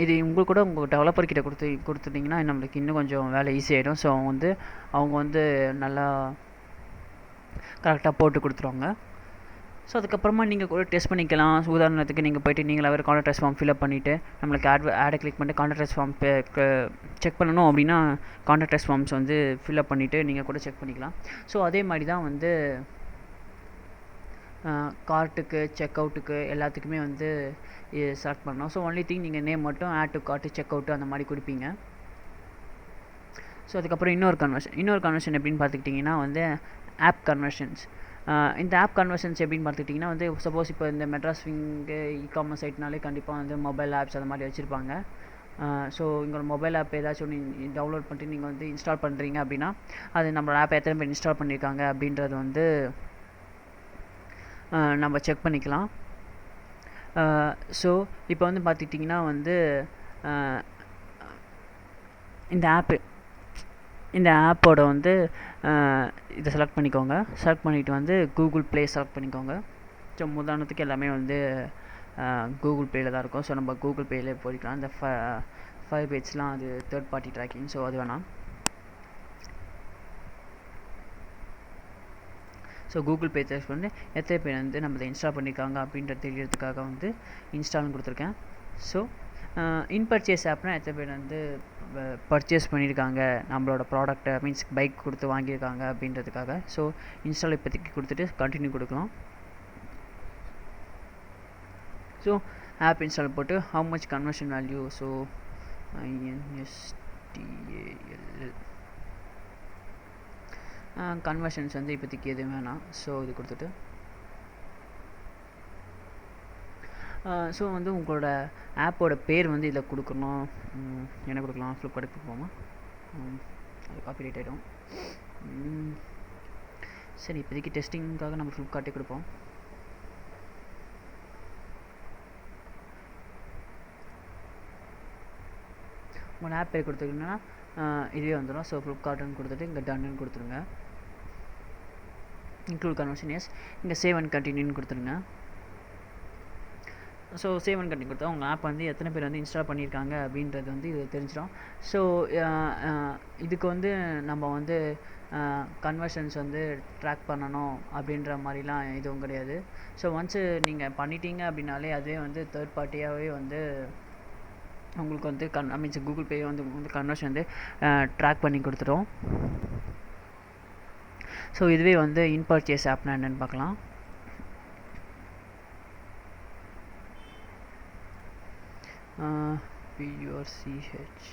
இது உங்களுக்கு கூட உங்கள் டெவலப்பர்கிட்ட கொடுத்துட்டிங்கன்னா நம்மளுக்கு இன்னும் கொஞ்சம் வேலை ஈஸியாகிடும். ஸோ அவங்க வந்து நல்லா கரெக்டாக போட்டு கொடுத்துருவாங்க. ஸோ அதுக்கப்புறமா நீங்கள் கூட டெஸ்ட் பண்ணிக்கலாம். உதாரணத்துக்கு நீங்கள் போய்ட்டு நீங்களாவே கான்ட்ராக்டர்ஸ் ஃபார்ம் ஃபில்அப் பண்ணிவிட்டு நம்மளுக்கு ஆடை கிளிக் பண்ணிட்டு கான்ட்ராக்டர்ஸ் ஃபார்ம் செக் பண்ணணும் அப்படின்னா கான்ட்ராக்டர்ஸ் ஃபார்ம்ஸ் வந்து ஃபில்அப் பண்ணிவிட்டு நீங்கள் கூட செக் பண்ணிக்கலாம். ஸோ அதே மாதிரி தான் வந்து கார்ட்டுக்கு செக் அவுட்டுக்கு எல்லாத்துக்குமே வந்து செலக்ட் பண்ணணும். ஸோ ஒன்லி திங் நீங்கள் நேம் மட்டும் add to cart check out அந்த மாதிரி கொடுப்பீங்க. ஸோ அதுக்கப்புறம் இன்னொரு கன்வர்ஷன் எப்படின்னு பார்த்துக்கிட்டிங்கன்னா வந்து ஆப் கன்வர்ஷன்ஸ். இந்த ஆப் கன்வர்ஷன்ஸ் எப்படின்னு பார்த்துக்கிட்டிங்கன்னா வந்து சப்போஸ் இப்போ இந்த மெட்ராஸ் விங்கு இகாமர்ஸ் சைட்னாலே கண்டிப்பாக வந்து மொபைல் ஆப்ஸ் அந்த மாதிரி வச்சுருப்பாங்க. ஸோ இங்கே மொபைல் ஆப் ஏதாச்சும் ஒன்று டவுன்லோட் பண்ணிட்டு நீங்கள் வந்து இன்ஸ்டால் பண்ணுறீங்க அப்படின்னா அது நம்மளோட ஆப்பை எத்தனை பேர் இன்ஸ்டால் பண்ணியிருக்காங்க அப்படின்றது வந்து நம்ம செக் பண்ணிக்கலாம். ஸோ இப்போ வந்து பார்த்துக்கிட்டிங்கன்னா வந்து இந்த ஆப்போட வந்து இதை செலக்ட் பண்ணிக்கோங்க. செலக்ட் பண்ணிவிட்டு வந்து கூகுள் ப்ளே செலக்ட் பண்ணிக்கோங்க. ஸோ உதாரணத்துக்கு எல்லாமே வந்து கூகுள் ப்ளேயில் தான் இருக்கும். ஸோ நம்ம கூகுள் ப்ளேயிலே போய்க்கலாம். இந்த ஃபைபேஜ்லாம் அது தேர்ட் பார்ட்டி ட்ராக்கிங். ஸோ அது வேணாம். ஸோ கூகுள் பே சர்ச் பண்ணி எத்தனை பேர் வந்து நம்ம இதை இன்ஸ்டால் பண்ணியிருக்காங்க அப்படின்றது தெரியறதுக்காக வந்து இன்ஸ்டால்னு கொடுத்துருக்கேன். ஸோ இன் பர்ச்சேஸ் ஆப்னால் எத்தனை பேர் வந்து பர்ச்சேஸ் பண்ணியிருக்காங்க நம்மளோட ப்ராடக்ட்டை மீன்ஸ் பைக் கொடுத்து வாங்கியிருக்காங்க அப்படின்றதுக்காக. ஸோ இன்ஸ்டால் இப்போதைக்கு கொடுத்துட்டு கண்டினியூ கொடுக்கலாம். ஸோ ஆப் இன்ஸ்டால் போட்டு how much conversion value. So INSTAL conversions வந்து இப்போதைக்கு எதுவும் வேணாம். ஸோ இது கொடுத்துட்டு ஸோ வந்து உங்களோட ஆப்போட பேர் வந்து இதில் கொடுக்கணும். என்ன கொடுக்கலாம்? ஃப்ளிப்கார்ட்டுக்கு கொடுப்போமா? அது காப்பிரைட் ஆகிடும். சரி இப்போதைக்கு டெஸ்டிங்காக நம்ம ஃப்ளிப்கார்ட்டே கொடுப்போம். உங்கள் ஆப் பேர் கொடுத்துக்கிங்கன்னா இதுவே வந்துடும். ஸோ ஃப்ளிப்கார்ட்டுன்னு கொடுத்துட்டு இங்கே டன்னு கொடுத்துருங்க. Include conversions. இங்கே சேவ் அண்ட் கண்டினியூன்னு கொடுத்துருங்க. ஸோ சேவ் அண்ட் கண்டினியூ கொடுத்தா உங்கள் ஆப் வந்து எத்தனை பேர் வந்து இன்ஸ்டால் பண்ணியிருக்காங்க அப்படின்றது வந்து இது தெரிஞ்சிடும். ஸோ இதுக்கு வந்து நம்ம வந்து கன்வர்ஷன்ஸ் வந்து ட்ராக் பண்ணணும் அப்படின்ற மாதிரிலாம் எதுவும் கிடையாது. ஸோ ஒன்ஸு நீங்கள் பண்ணிட்டீங்க அப்படின்னாலே அதுவே வந்து தேர்ட் பார்ட்டியாகவே வந்து உங்களுக்கு வந்து மீன்ஸ் கூகுள் பே வந்து கன்வர்ஷன் வந்து ட்ராக் பண்ணி கொடுத்துரும். ஸோ இதுவே வந்து இன் பர்ச்சேஸ் ஆப்னா என்னென்னு பார்க்கலாம். PURCHAC.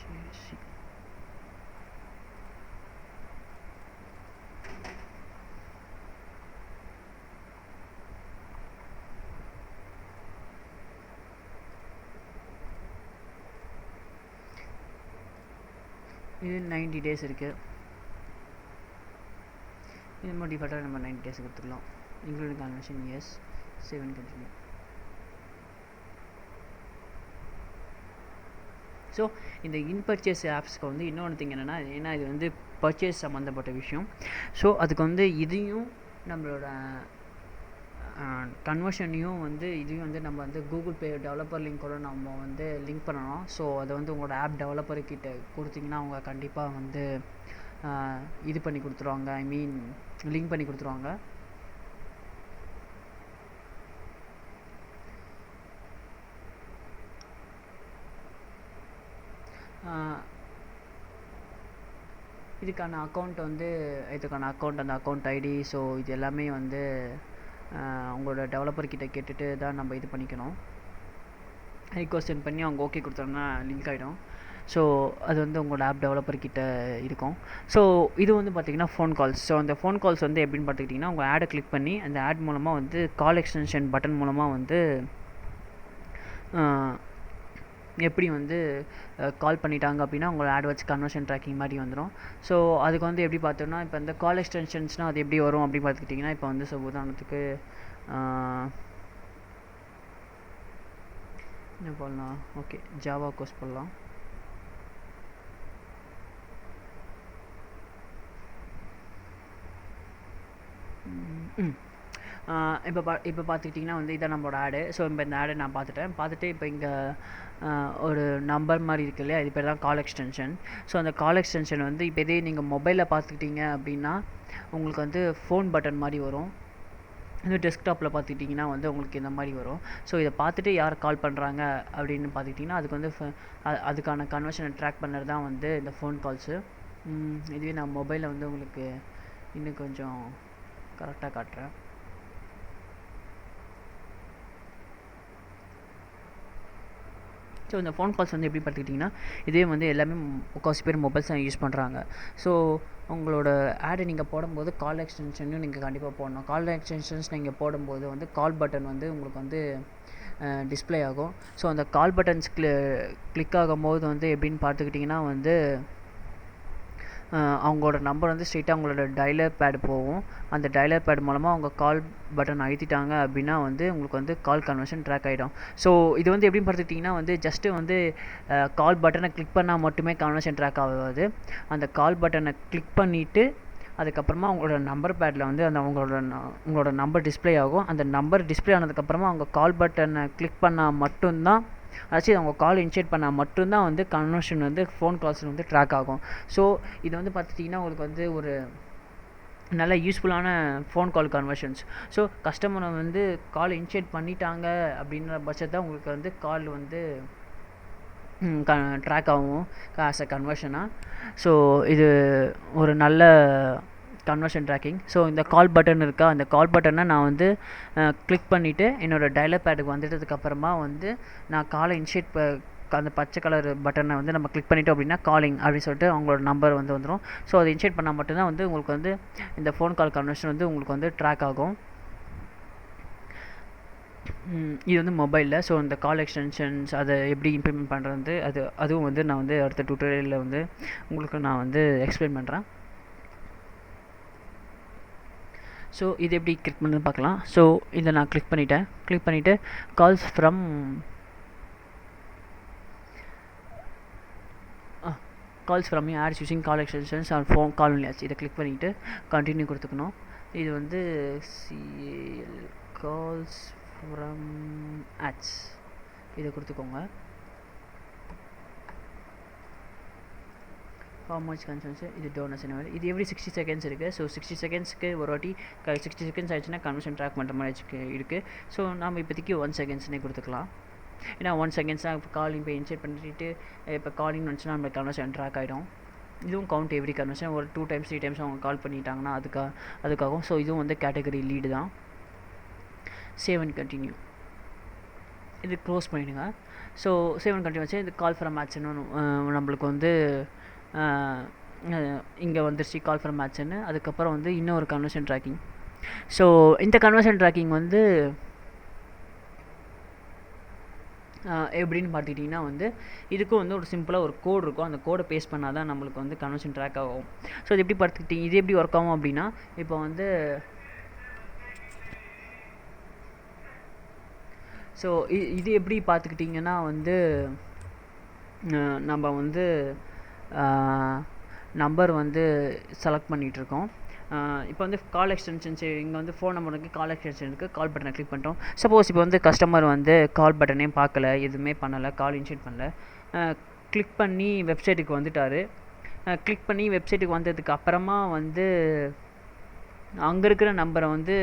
இது 90 days இருக்குது. இது மாதிரி டிஃபால்ட்டாக நம்ம 90 days கொடுத்துக்கலாம். Including conversions. 7 continue. So இந்த இன்பர்ச்சேஸ் ஆப்ஸ்க்கு வந்து இன்னொன்று திங் என்னென்னா, ஏன்னா இது வந்து பர்ச்சேஸ் சம்மந்தப்பட்ட விஷயம். ஸோ அதுக்கு வந்து இதையும் நம்மளோட கன்வர்ஷனையும் வந்து இதையும் வந்து நம்ம வந்து கூகுள் பே டெவலப்பர் லிங்க்கோட நம்ம வந்து லிங்க் பண்ணணும். ஸோ அதை வந்து உங்களோட ஆப் டெவலப்பர்கிட்ட கொடுத்தீங்கன்னா அவங்க கண்டிப்பாக வந்து இது பண்ணி கொடுத்துருவாங்க. ஐ மீன் லிங்க் பண்ணி கொடுத்துருவாங்க. இதுக்கான அக்கௌண்ட் வந்து அந்த அக்கௌண்ட் ஐடி, ஸோ இது எல்லாமே வந்து உங்களோட டெவலப்பர்கிட்ட கேட்டுட்டு தான் நம்ம இது பண்ணிக்கணும். ரிக்வஸ்ட் சென்ட் பண்ணி அவங்க ஓகே கொடுத்தாங்கன்னா லிங்க் ஆகிடும். ஸோ அது வந்து உங்களோட ஆப் டெவலப்பர்கிட்ட இருக்கும். ஸோ இது வந்து பார்த்திங்கன்னா ஃபோன் கால்ஸ். ஸோ அந்த ஃபோன் கால்ஸ் வந்து எப்படின்னு பார்த்துக்கிட்டிங்கன்னா, உங்கள் ஆடை கிளிக் பண்ணி அந்த ஆட் மூலமாக வந்து கால் எக்ஸ்டென்ஷன் பட்டன் மூலமாக வந்து எப்படி வந்து கால் பண்ணிட்டாங்க அப்படின்னா உங்களோட ஆட் வச்சு கன்வர்ஷன் ட்ராக்கிங் மாதிரி வந்துடும். ஸோ அதுக்கு வந்து எப்படி பார்த்தோன்னா, இப்போ இந்த கால் எக்ஸ்டென்ஷன்ஸ்னால் அது எப்படி வரும் அப்படின்னு பார்த்துக்கிட்டிங்கன்னா, இப்போ வந்து உதாரணத்துக்கு என்ன போடலாம், ஓகே ஜாவா கோர்ஸ் போடலாம். இப்போ பார்த்துக்கிட்டிங்கன்னா வந்து இதான் நம்மளோட ஆடு. ஸோ இப்போ இந்த ஆடை நான் பார்த்துட்டு இப்போ இங்கே ஒரு நம்பர் மாதிரி இருக்கு இல்லையா, இது பேர் தான் கால் எக்ஸ்டென்ஷன். ஸோ அந்த கால் எக்ஸ்டென்ஷன் வந்து இப்போ இதே நீங்கள் மொபைலில் பார்த்துக்கிட்டிங்க அப்படின்னா உங்களுக்கு வந்து ஃபோன் பட்டன் மாதிரி வரும். இது டெஸ்க்டாப்பில் பார்த்துக்கிட்டிங்கன்னா வந்து உங்களுக்கு இந்த மாதிரி வரும். ஸோ இதை பார்த்துட்டு யார் கால் பண்ணுறாங்க அப்படின்னு பார்த்துக்கிட்டிங்கன்னா அதுக்கு வந்து அதுக்கான கன்வர்ஷனை ட்ராக் பண்ணுறது தான் வந்து இந்த ஃபோன் கால்ஸு. இதுவே நான் மொபைலில் வந்து உங்களுக்கு இன்னும் கொஞ்சம் கரெக்டாக காட்டுறேன். ஸோ இந்த ஃபோன் கால்ஸ் வந்து எப்படி பார்த்துக்கிட்டிங்கன்னா, இதே வந்து எல்லாமே முக்கால்வாசி பேர் மொபைல்ஸ் தான் யூஸ் பண்ணுறாங்க. ஸோ உங்களோட ஆடை நீங்கள் போடும்போது கால் எக்ஸ்டென்ஷனும் நீங்கள் கண்டிப்பாக போடணும். கால் எக்ஸ்டென்ஷன்ஸ் நீங்கள் போடும்போது வந்து கால் பட்டன் வந்து உங்களுக்கு வந்து டிஸ்பிளே ஆகும். ஸோ அந்த கால் பட்டன்ஸ் கிளிக் ஆகும்போது வந்து எப்படின்னு பார்த்துக்கிட்டிங்கன்னா வந்து அவங்களோட நம்பர் வந்து ஸ்ட்ரெயிட்டாக அவங்களோட டயலர் பேடு போகும். அந்த டயலர் பேட் மூலமாக அவங்க கால் பட்டன் அழுத்திட்டாங்க அப்படின்னா வந்து உங்களுக்கு வந்து கால் கன்வர்ஷன் ட்ராக் ஆகிடும். ஸோ இது வந்து எப்படின்னு பார்த்துக்கிட்டிங்கன்னா வந்து ஜஸ்ட்டு வந்து கால் பட்டனை கிளிக் பண்ணால் மட்டுமே கன்வர்ஷன் ட்ராக் ஆகாது. அந்த கால் பட்டனை கிளிக் பண்ணிவிட்டு அதுக்கப்புறமா அவங்களோட நம்பர் பேடில் வந்து அந்த உங்களோட நம்பர் டிஸ்பிளே ஆகும். அந்த நம்பர் டிஸ்பிளே ஆனதுக்கப்புறமா அவங்க கால் பட்டனை கிளிக் பண்ணால் மட்டும்தான், ஆக்சுவலி அவங்க கால் இனிஷியேட் பண்ணால் மட்டும்தான் வந்து கன்வர்ஷன் வந்து ஃபோன் கால்ஸில் வந்து ட்ராக் ஆகும். ஸோ இது வந்து பார்த்துட்டிங்கன்னா உங்களுக்கு வந்து ஒரு நல்ல யூஸ்ஃபுல்லான ஃபோன் கால் கன்வர்ஷன்ஸ். ஸோ கஸ்டமரை வந்து கால் இனிஷியேட் பண்ணிட்டாங்க அப்படின்ற பட்சத்தை உங்களுக்கு வந்து கால் வந்து ட்ராக் ஆகும் ஆஸ் அ கன்வர்ஷனாக. ஸோ இது ஒரு நல்ல கன்வர்ஷன் ட்ராக்கிங். ஸோ இந்த கால் பட்டன் இருக்கா, அந்த கால் பட்டனை நான் வந்து கிளிக் பண்ணிவிட்டு என்னோடய டயலர் பேடுக்கு வந்துட்டதுக்கப்புறமா வந்து நான் காலை இனிஷியேட் அந்த பச்சை கலர் பட்டனை வந்து நம்ம கிளிக் பண்ணிட்டோம் அப்படின்னா காலிங் அப்படின்னு சொல்லிட்டு அவங்களோட நம்பர் வந்து வந்துடும். ஸோ அதை இனிஷியேட் பண்ணால் மட்டும்தான் வந்து உங்களுக்கு வந்து இந்த ஃபோன் கால் கன்வர்ஷன் வந்து உங்களுக்கு வந்து ட்ராக் ஆகும். இது வந்து மொபைலில். ஸோ இந்த கால் எக்ஸ்டென்ஷன்ஸ் அதை எப்படி இம்ப்ளிமெண்ட் பண்ணுறது அதுவும் வந்து நான் வந்து அடுத்த டியூட்டோரியலில் வந்து உங்களுக்கு நான் வந்து எக்ஸ்பிளைன் பண்ணுறேன். ஸோ இது எப்படி கிளிக் பண்ணுறது பார்க்கலாம். ஸோ இதை நான் கிளிக் பண்ணிவிட்டு calls from ads using call extensions or phone call only. இதை கிளிக் பண்ணிவிட்டு கண்டினியூ கொடுத்துக்கணும். இது வந்து சிஎல் கால்ஸ் ஃப்ரம் ஆட்ஸ் இதை கொடுத்துக்கோங்க. how much consumption இது டோனர்ஸ் இது எவ்ரி 60 செகண்ட்ஸ் இருக்குது. ஸோ 60 செகண்ட்ஸ்க்கு ஒரு வாட்டி 60 செகண்ட்ஸ் ஆயிடுச்சுன்னா கன்வர்ஷன் ட்ராக் பண்ணுற மாதிரி இருக்குது. ஸோ நம்ம இப்போதைக்கு 1 செகண்ட்ஸ்னே கொடுத்துக்கலாம். ஏன்னா 1 செகண்ட்ஸ் தான் இப்போ காலிங் போய் இன்சைட் பண்ணிட்டு இப்போ காலிங் வந்துச்சுன்னா நம்ம கன்வர்ஷன் ட்ராக் ஆகிடும். இதுவும் கவுண்ட் எவ்ரி கன்வர்ஷன் ஒரு 2 டைம்ஸ் 3 டைம்ஸ் அவங்க கால் பண்ணிட்டாங்கன்னா அதுக்காகவும். ஸோ இதுவும் வந்து கேட்டகரி லீடு தான். Save and continue. இது க்ளோஸ் பண்ணிவிடுங்க. ஸோ சேவ் அண்ட் கண்டினியூ வச்சு இது கால் ஃப்ரம் மேட்ச்னு நம்மளுக்கு வந்து இங்கே வந்துருச்சு கால் ஃப்ரம் மேட்ச்னு. அதுக்கப்புறம் வந்து இன்னொரு கன்வர்ஷன் ட்ராக்கிங். ஸோ இந்த கன்வர்ஷன் ட்ராக்கிங் வந்து எப்படின்னு பார்த்துக்கிட்டிங்கன்னா வந்து இதுக்கும் வந்து ஒரு சிம்பிளாக ஒரு கோடு இருக்கும். அந்த கோடை பேஸ்ட் பண்ணால் தான் நம்மளுக்கு வந்து கன்வர்ஷன் ட்ராக் ஆகும். ஸோ இது எப்படி பார்த்துக்கிட்டிங்க, இது எப்படி ஒர்க் ஆகும் அப்படின்னா, இப்போ வந்து ஸோ இது எப்படி பார்த்துக்கிட்டிங்கன்னா வந்து நம்ம வந்து நம்பர் வந்து செலக்ட் பண்ணிகிட்ருக்கோம். இப்போ வந்து கால் எக்ஸ்டென்ஷன்ஸ் இங்கே வந்து ஃபோன் நம்பருக்கு கால் எக்ஸ்டென்ஷன் இருக்குது. கால் பட்டனை கிளிக் பண்ணிட்டோம். சப்போஸ் இப்போ வந்து கஸ்டமர் வந்து கால் பட்டனே பார்க்கல, எதுவுமே பண்ணலை, கால் இனிஷியேட் பண்ணல, கிளிக் பண்ணி வெப்சைட்டுக்கு வந்துட்டார். கிளிக் பண்ணி வெப்சைட்டுக்கு வந்ததுக்கு அப்புறமா வந்து அங்கே இருக்கிற நம்பரை வந்து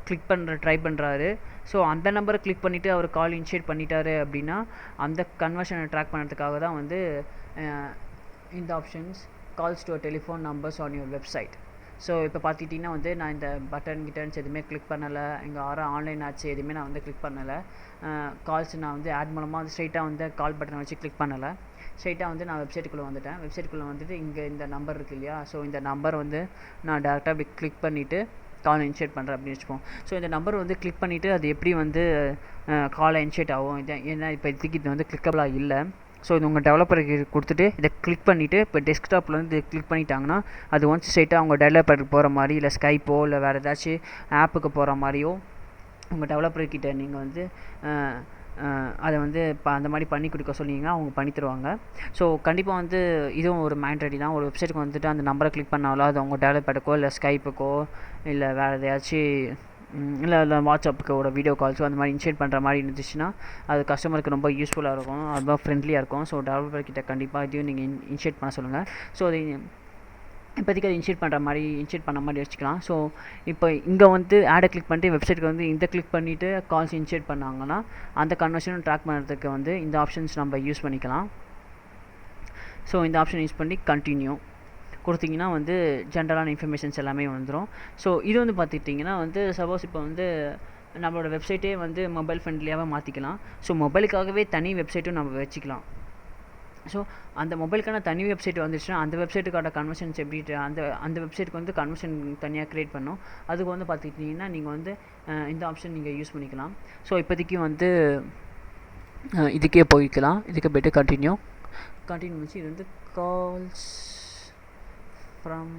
கிளிக் ட்ரை பண்ணுறாரு. ஸோ அந்த நம்பரை கிளிக் பண்ணிவிட்டு அவர் கால் இனிஷியேட் பண்ணிட்டாரு அப்படின்னா அந்த கன்வர்ஷனை ட்ராக் பண்ணுறதுக்காக தான் வந்து இந்த options calls to telephone numbers on your website. So இப்போ பார்த்துக்கிட்டிங்கன்னா வந்து நான் இந்த கிட்டன்ஸ் எதுவுமே கிளிக் பண்ணலை, இங்கே ஆன்லைன் ஆச்சு எதுவுமே நான் வந்து கிளிக் பண்ணலை. கால்ஸ் நான் வந்து ஆட் மூலமாக வந்து ஸ்ட்ரைட்டாக வந்து கால் பட்டனை வச்சு கிளிக் பண்ணலை. ஸ்ட்ரைட்டாக வந்து நான் வெப்சைட்டுக்குள்ளே வந்துட்டேன். வெப்சைட்டுக்குள்ளே வந்துட்டு இங்கே இந்த நம்பர் இருக்குது இல்லையா, ஸோ இந்த நம்பர் வந்து நான் டேரெக்டாக அப்படி கிளிக் பண்ணிவிட்டு கால் இனிஷியேட் பண்ணுறேன் அப்படின்னு வச்சுப்போம். ஸோ இந்த நம்பர் வந்து கிளிக் பண்ணிவிட்டு அது எப்படி வந்து காலை இனிஷியேட் ஆகும், இது ஏன்னா இப்போ இதுக்கு இது வந்து கிளிக்கபிளாக இல்லை. ஸோ இது உங்கள் டெவலப்பருக்கு கொடுத்துட்டு இதை கிளிக் பண்ணிவிட்டு இப்போ டெஸ்க்டாப்பில் வந்து கிளிக் பண்ணிட்டாங்கன்னா அது ஒன்ஸ் ஸ்ட்ரைட்டாக அவங்க டெவலப்பருக்கு போகிற மாதிரி, இல்லை ஸ்கைப்போ இல்லை வேறு ஏதாச்சும் ஆப்புக்கு போகிற மாதிரியோ உங்கள் டெவலப்பர்கிட்ட நீங்கள் வந்து அதை வந்து அந்த மாதிரி பண்ணி கொடுக்க சொன்னீங்கன்னா அவங்க பண்ணி தருவாங்க. ஸோ கண்டிப்பாக வந்து இதுவும் ஒரு மேண்டரி தான். ஒரு வெப்சைட்டுக்கு வந்துட்டு அந்த நம்பரை கிளிக் பண்ணாலும் அது அவங்க டெவலப்பருக்கோ இல்லை ஸ்கைப்புக்கோ இல்லை வேறு எதையாச்சும் இல்லை வாட்ஸ்அப்புக்கு வீடியோ கால்ஸோ அந்த மாதிரி இனிஷியேட் பண்ணுற மாதிரி இருந்துச்சுன்னா அது கஸ்டமருக்கு ரொம்ப யூஸ்ஃபுல்லாக இருக்கும், ரொம்ப ஃப்ரெண்ட்லியாக இருக்கும். ஸோ டெவலப்பர்கிட்ட கண்டிப்பாக இதையும் நீங்கள் இனிஷியேட் பண்ண சொல்லுங்கள். ஸோ அது இப்போதைக்கு அது இனிஷியேட் பண்ண மாதிரி வச்சுக்கலாம். ஸோ இப்போ இங்கே வந்து ஆடை கிளிக் பண்ணிட்டு வெப்சைட்டுக்கு வந்து இந்த கிளிக் பண்ணிவிட்டு கால்ஸ் இனிஷியேட் பண்ணாங்கன்னா அந்த கன்வர்ஷனும் ட்ராக் பண்ணுறதுக்கு வந்து இந்த ஆப்ஷன்ஸ் நம்ம யூஸ் பண்ணிக்கலாம். ஸோ இந்த ஆப்ஷன் யூஸ் பண்ணி கண்டினியூ கொடுத்தீங்கன்னா வந்து ஜென்ரலான இன்ஃபர்மேஷன்ஸ் எல்லாமே வந்துடும். ஸோ இது வந்து பார்த்துக்கிட்டிங்கன்னா வந்து சப்போஸ் இப்போ வந்து நம்மளோட வெப்சைட்டே வந்து மொபைல் ஃப்ரெண்ட்லியாகவே மாற்றிக்கலாம். ஸோ மொபைலுக்காகவே தனி வெப்சைட்டும் நம்ம வச்சுக்கலாம். ஸோ அந்த மொபைலுக்கான தனி வெப்சைட் வந்துச்சுன்னா அந்த வெப்சைட்டுக்கான கன்வர்ஷன்ஸ் எப்படி அந்த வெப்சைட்டுக்கு வந்து கன்வர்ஷன் தனியாக க்ரியேட் பண்ணோம். அதுக்கு வந்து பார்த்துக்கிட்டிங்கன்னா நீங்கள் வந்து இந்த ஆப்ஷன் நீங்கள் யூஸ் பண்ணிக்கலாம். ஸோ இப்போதைக்கு வந்து இதுக்கே போய்க்கலாம். இதுக்கு போய்ட்டு கண்டினியூ வச்சு இது வந்து கால்ஸ் ஃப்ரம்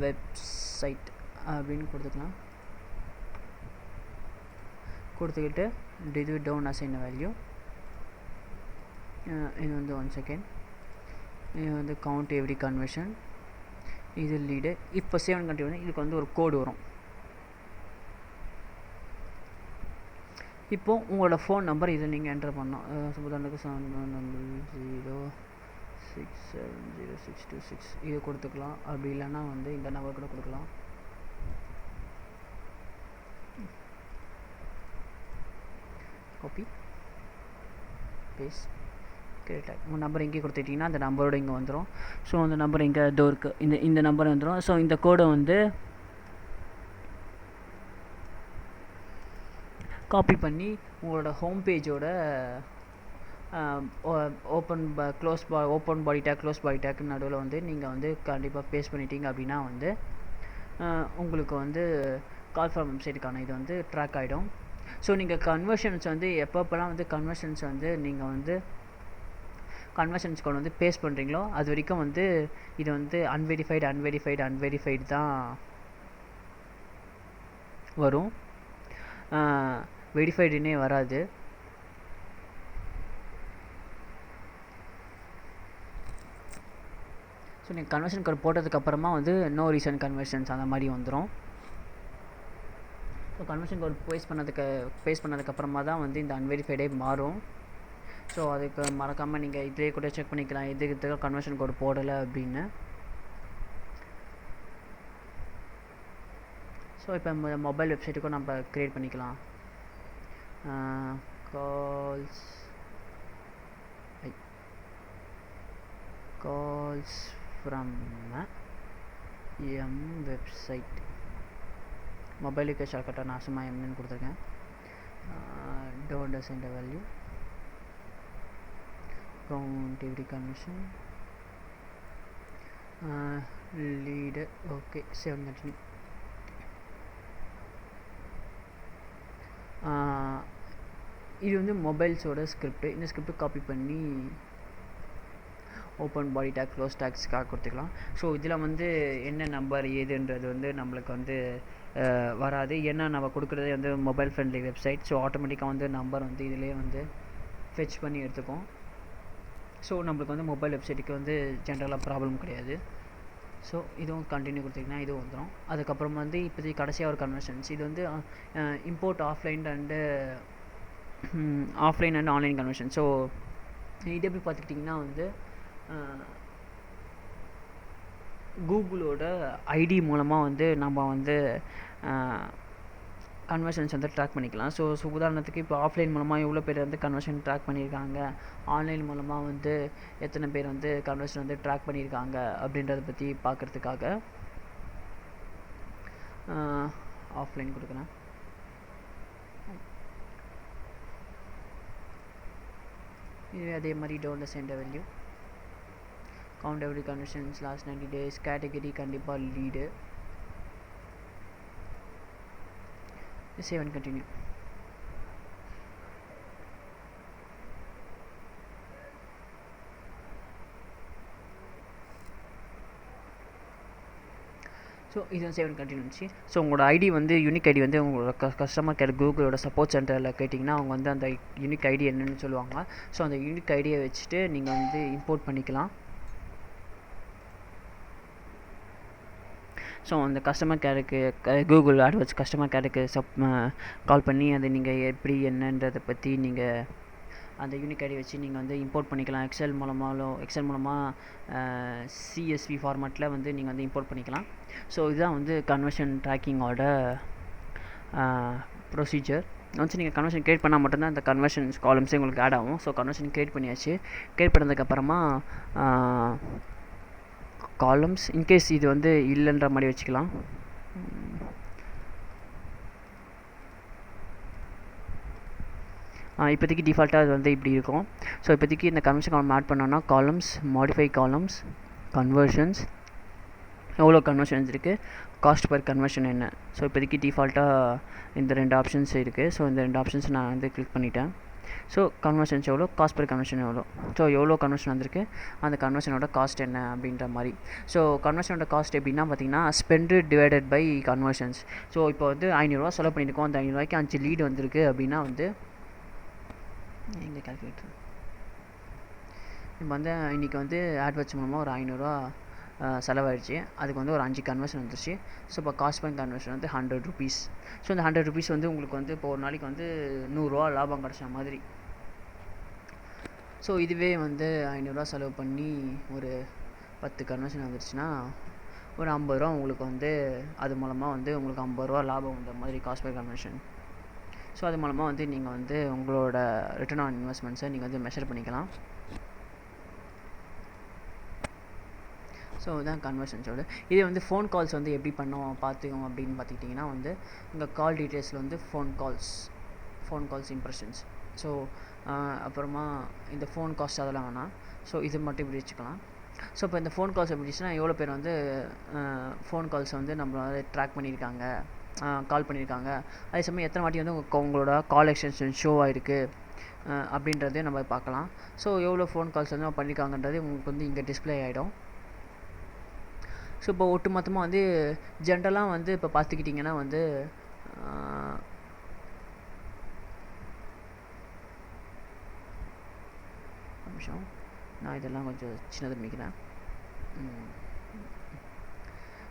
வெப்சைட் அப்படின்னு கொடுத்துக்கிட்டு இது டவுன் அசைன் வேல்யூ. இது வந்து 1 செகண்ட். இது வந்து கவுண்ட் எவ்ரி கன்வர்ஷன். இது லீடு. இப்போ சேவ் அண்ட் கண்டினியூ வந்து இதுக்கு வந்து ஒரு கோடு வரும். இப்போது உங்களோட ஃபோன் நம்பர் இதை நீங்கள் என்டர் பண்ணோம். சுபதாண்டுக்கு 706706226 இது கொடுத்துக்கலாம். அப்படி இல்லைன்னா வந்து இந்த நம்பர் கூட கொடுக்கலாம். Copy paste create. உங்கள் நம்பர் இங்கே கொடுத்துட்டிங்கன்னா அந்த நம்பரோட இங்கே வந்துடும். ஸோ அந்த நம்பர் இங்கே டோருக்கு இந்த நம்பர் வந்துடும். ஸோ இந்த கோடை வந்து காப்பி பண்ணி உங்களோட ஹோம் பேஜோட open body tag close body tag நடுவில் வந்து நீங்கள் வந்து கண்டிப்பாக பேஸ்ட் பண்ணிட்டீங்க அப்படின்னா வந்து உங்களுக்கு வந்து கால் ஃப்ரம் வெப்சைட்டுக்கான இது வந்து ட்ராக் ஆகிடும். ஸோ நீங்கள் கன்வர்ஷன்ஸ் வந்து எப்பப்போலாம் வந்து கன்வர்ஷன்ஸ் வந்து நீங்கள் வந்து கன்வர்ஷன்ஸ் கோட் வந்து பேஸ்ட் பண்ணுறீங்களோ அது வரைக்கும் வந்து இது வந்து அன்வெரிஃபைடு தான் வரும், வெரிஃபைடுன்னே வராது. ஸோ நீங்கள் கன்வர்ஷன் கோட் போட்டதுக்கப்புறமா வந்து நோ ரீசன்ட் கன்வர்ஷன்ஸ் அந்த மாதிரி வந்துடும். ஸோ கன்வர்ஷன் கோட் பேஸ்ட் பண்ணதுக்கப்புறமா தான் வந்து இந்த அன்வெரிஃபைடே மாறும். ஸோ அதுக்கு மறக்காமல் நீங்கள் இதிலே கூட செக் பண்ணிக்கலாம் இதுக்கு கன்வர்ஷன் கோட் போடலை அப்படின்னு. ஸோ இப்போ மொபைல் வெப்சைட்டுக்கும் நம்ம க்ரியேட் பண்ணிக்கலாம். Calls from website. மொபைலுக்கு ஷார்ட்கட்டாக நான் சும்மா எம்னு கொடுத்துருக்கேன். don't understand the value, count every conversion, lead, okay, save and continue. இது வந்து மொபைல்ஸோட ஸ்கிரிப்ட். இந்த ஸ்கிரிப்ட் காப்பி பண்ணி ஓப்பன் பாடி டேக் க்ளோஸ் டேக்ஸ்க்காக கொடுத்துக்கலாம். ஸோ இதில் வந்து என்ன நம்பர் ஏதுன்றது வந்து நம்மளுக்கு வந்து வராது. ஏன்னா நம்ம கொடுக்குறதே வந்து மொபைல் ஃப்ரெண்ட்லி வெப்சைட். ஸோ ஆட்டோமேட்டிக்காக வந்து நம்பர் வந்து இதிலே வந்து ஃபெச் பண்ணி எடுத்துக்கும். ஸோ நம்மளுக்கு வந்து மொபைல் வெப்சைட்டுக்கு வந்து ஜென்ரலாக ப்ராப்ளம் கிடையாது. ஸோ இதுவும் கண்டினியூ கொடுத்திங்கன்னா இதுவும் வந்துடும். அதுக்கப்புறம் வந்து இப்போதைக்கு கடைசியாக ஒரு கன்வர்ஷன்ஸ். இது வந்து import offline and online conversion. So இது எப்படி பார்த்துக்கிட்டிங்கன்னா வந்து கூகுளோட ஐடி மூலமாக வந்து நம்ம வந்து கன்வர்ஷன்ஸ் வந்து ட்ராக் பண்ணிக்கலாம். ஸோ உதாரணத்துக்கு இப்போ ஆஃப்லைன் மூலமாக எவ்வளோ பேர் வந்து கன்வர்ஷன் ட்ராக் பண்ணியிருக்காங்க, ஆன்லைன் மூலமாக வந்து எத்தனை பேர் வந்து கன்வர்ஷன் வந்து ட்ராக் பண்ணியிருக்காங்க அப்படின்றத பற்றி பார்க்குறதுக்காக ஆஃப்லைன் கொடுக்குறேன். இதுவே அதே மாதிரி don't send value, count every conversions last 90 days, category கண்டிப்பாக lead, save and continue. So இது வந்து சேவ் அண்ட் கண்டினியூ. ஸோ உங்களோட ஐடி வந்து யூனிக் ஐடி வந்து உங்களோட கஸ்டமர் கேர் கூகுளோட சப்போர்ட் சென்டரில் கேட்டிங்கன்னா அவங்க வந்து அந்த யூனிக் ஐடி என்னென்னு சொல்லுவாங்க. ஸோ அந்த யூனிக் ஐடியை வச்சுட்டு நீங்கள் வந்து இம்போர்ட் பண்ணிக்கலாம். ஸோ அந்த கஸ்டமர் கேருக்கு கூகுள் ஆட்வர்ட்ஸ் கஸ்டமர் கேருக்கு கால் பண்ணி அதை நீங்கள் எப்படி என்னன்றதை பற்றி நீங்கள் அந்த யூனிக் ஐடி வச்சு நீங்கள் வந்து இம்போர்ட் பண்ணிக்கலாம். எக்ஸல் மூலமாக CSV ஃபார்மேட்டில் வந்து நீங்கள் வந்து இம்போர்ட் பண்ணிக்கலாம். ஸோ இதுதான் வந்து கன்வர்ஷன் ட்ராக்கிங்கோட ப்ரொசீஜர். ஒன்ஸ் நீங்கள் கன்வர்ஷன் க்ரியேட் பண்ணால் மட்டும்தான் அந்த கன்வர்ஷன்ஸ் காலம்ஸே உங்களுக்கு ஆட் ஆகும். ஸோ கன்வர்ஷன் க்ரியேட் பண்ணியாச்சு. க்ரியேட் பண்ணதுக்கப்புறமா காலம்ஸ் இன்கேஸ் இது வந்து இல்லைன்ற மாதிரி வச்சுக்கலாம். இப்போதைக்கு டிஃபால்ட்டாக அது வந்து இப்படி இருக்கும். ஸோ இப்போதைக்கு இந்த கன்வர்ஷன் காலம் ஆட் பண்ணோன்னா காலம்ஸ், மாடிஃபை காலம்ஸ், கன்வர்ஷன்ஸ், எவ்வளோ கன்வர்ஷன்ஸ் இருக்குது, காஸ்ட் பர் கன்வர்ஷன் என்ன. ஸோ இப்போதைக்கு டிஃபால்ட்டாக இந்த 2 ஆப்ஷன்ஸ் இருக்குது. ஸோ இந்த 2 ஆப்ஷன்ஸ் நான் வந்து கிளிக் பண்ணிட்டேன். ஸோ கன்வர்ஷன்ஸ் எவ்வளோ, காஸ்ட் பர் கன்வர்ஷன் எவ்வளோ. ஸோ எவ்வளோ கன்வர்ஷன் வந்திருக்கு, அந்த கன்வர்ஷனோட காஸ்ட் என்ன அப்படின்ற மாதிரி. ஸோ கன்வர்ஷனோட காஸ்ட் எப்படின்னா பார்த்தீங்கன்னா spend divided by conversions. So இப்போ வந்து 500 ரூபா செலவு பண்ணியிருக்கோம். அந்த 500 ரூபாய்க்கு 5 லீடு வந்திருக்கு அப்படின்னா வந்து எங்கள் கால்குலேட்டர் இப்போ வந்து இன்றைக்கி வந்து ஆட்வர்ட்ஸ் மூலமாக ஒரு 500 ரூபா செலவாயிடுச்சு. அதுக்கு வந்து ஒரு 5 கன்வர்ஷன் வந்துருச்சு. ஸோ இப்போ காஸ்ட் பர் கன்வர்ஷன் வந்து 100 rupees. ஸோ இந்த 100 rupees வந்து உங்களுக்கு வந்து இப்போ ஒரு நாளைக்கு வந்து 100 ரூபா லாபம் கிடச்ச மாதிரி. ஸோ இதுவே வந்து 500 ரூபா செலவு பண்ணி ஒரு 10 கன்வர்ஷன் வந்துருச்சுன்னா ஒரு 50 ரூபா உங்களுக்கு வந்து அது மூலமாக வந்து உங்களுக்கு 50 ரூபா லாபம் வந்த மாதிரி காஸ்ட் பர் கன்வர்ஷன். ஸோ அது மூலமாக வந்து நீங்கள் வந்து உங்களோட ரிட்டர்ன் ஆன் இன்வெஸ்ட்மெண்ட்ஸை நீங்கள் வந்து மெஷர் பண்ணிக்கலாம். ஸோ இதுதான் கன்வர்ஷன்ஸோட. இதே வந்து ஃபோன் கால்ஸ் வந்து எப்படி பண்ணோம் பார்த்துக்கோங்க அப்படின்னு பார்த்துக்கிட்டிங்கன்னா வந்து இந்த கால் டீட்டெயில்ஸில் வந்து ஃபோன் கால்ஸ் இம்ப்ரெஷன்ஸ். ஸோ அப்புறமா இந்த ஃபோன் காஸ்ட் அதெல்லாம் வேணாம். ஸோ இது மட்டும் இப்படி வச்சுக்கலாம். ஸோ இப்போ இந்த ஃபோன் கால்ஸ் எப்படி இருந்துச்சுன்னா எவ்வளோ பேர் வந்து ஃபோன் கால்ஸ் வந்து நம்மளால ட்ராக் பண்ணியிருக்காங்க, கால் பண்ணியிருக்காங்க, அதே சமயம் எத்தனை வாட்டி வந்து உங்களோட கால் எக்ஸ்டென்ஷன் ஷோ ஆகிருக்கு அப்படின்றதையும் நம்ம பார்க்கலாம். ஸோ எவ்வளோ ஃபோன் கால்ஸ் வந்து பண்ணியிருக்காங்கன்றது உங்களுக்கு வந்து இங்கே டிஸ்பிளே ஆகிடும். ஸோ இப்போ ஒட்டுமொத்தமாக வந்து ஜென்ரலாக வந்து இப்போ பார்த்துக்கிட்டிங்கன்னா வந்து நிமிஷம் நான் இதெல்லாம் கொஞ்சம் சின்னதாக பண்ணிக்கிறேன்.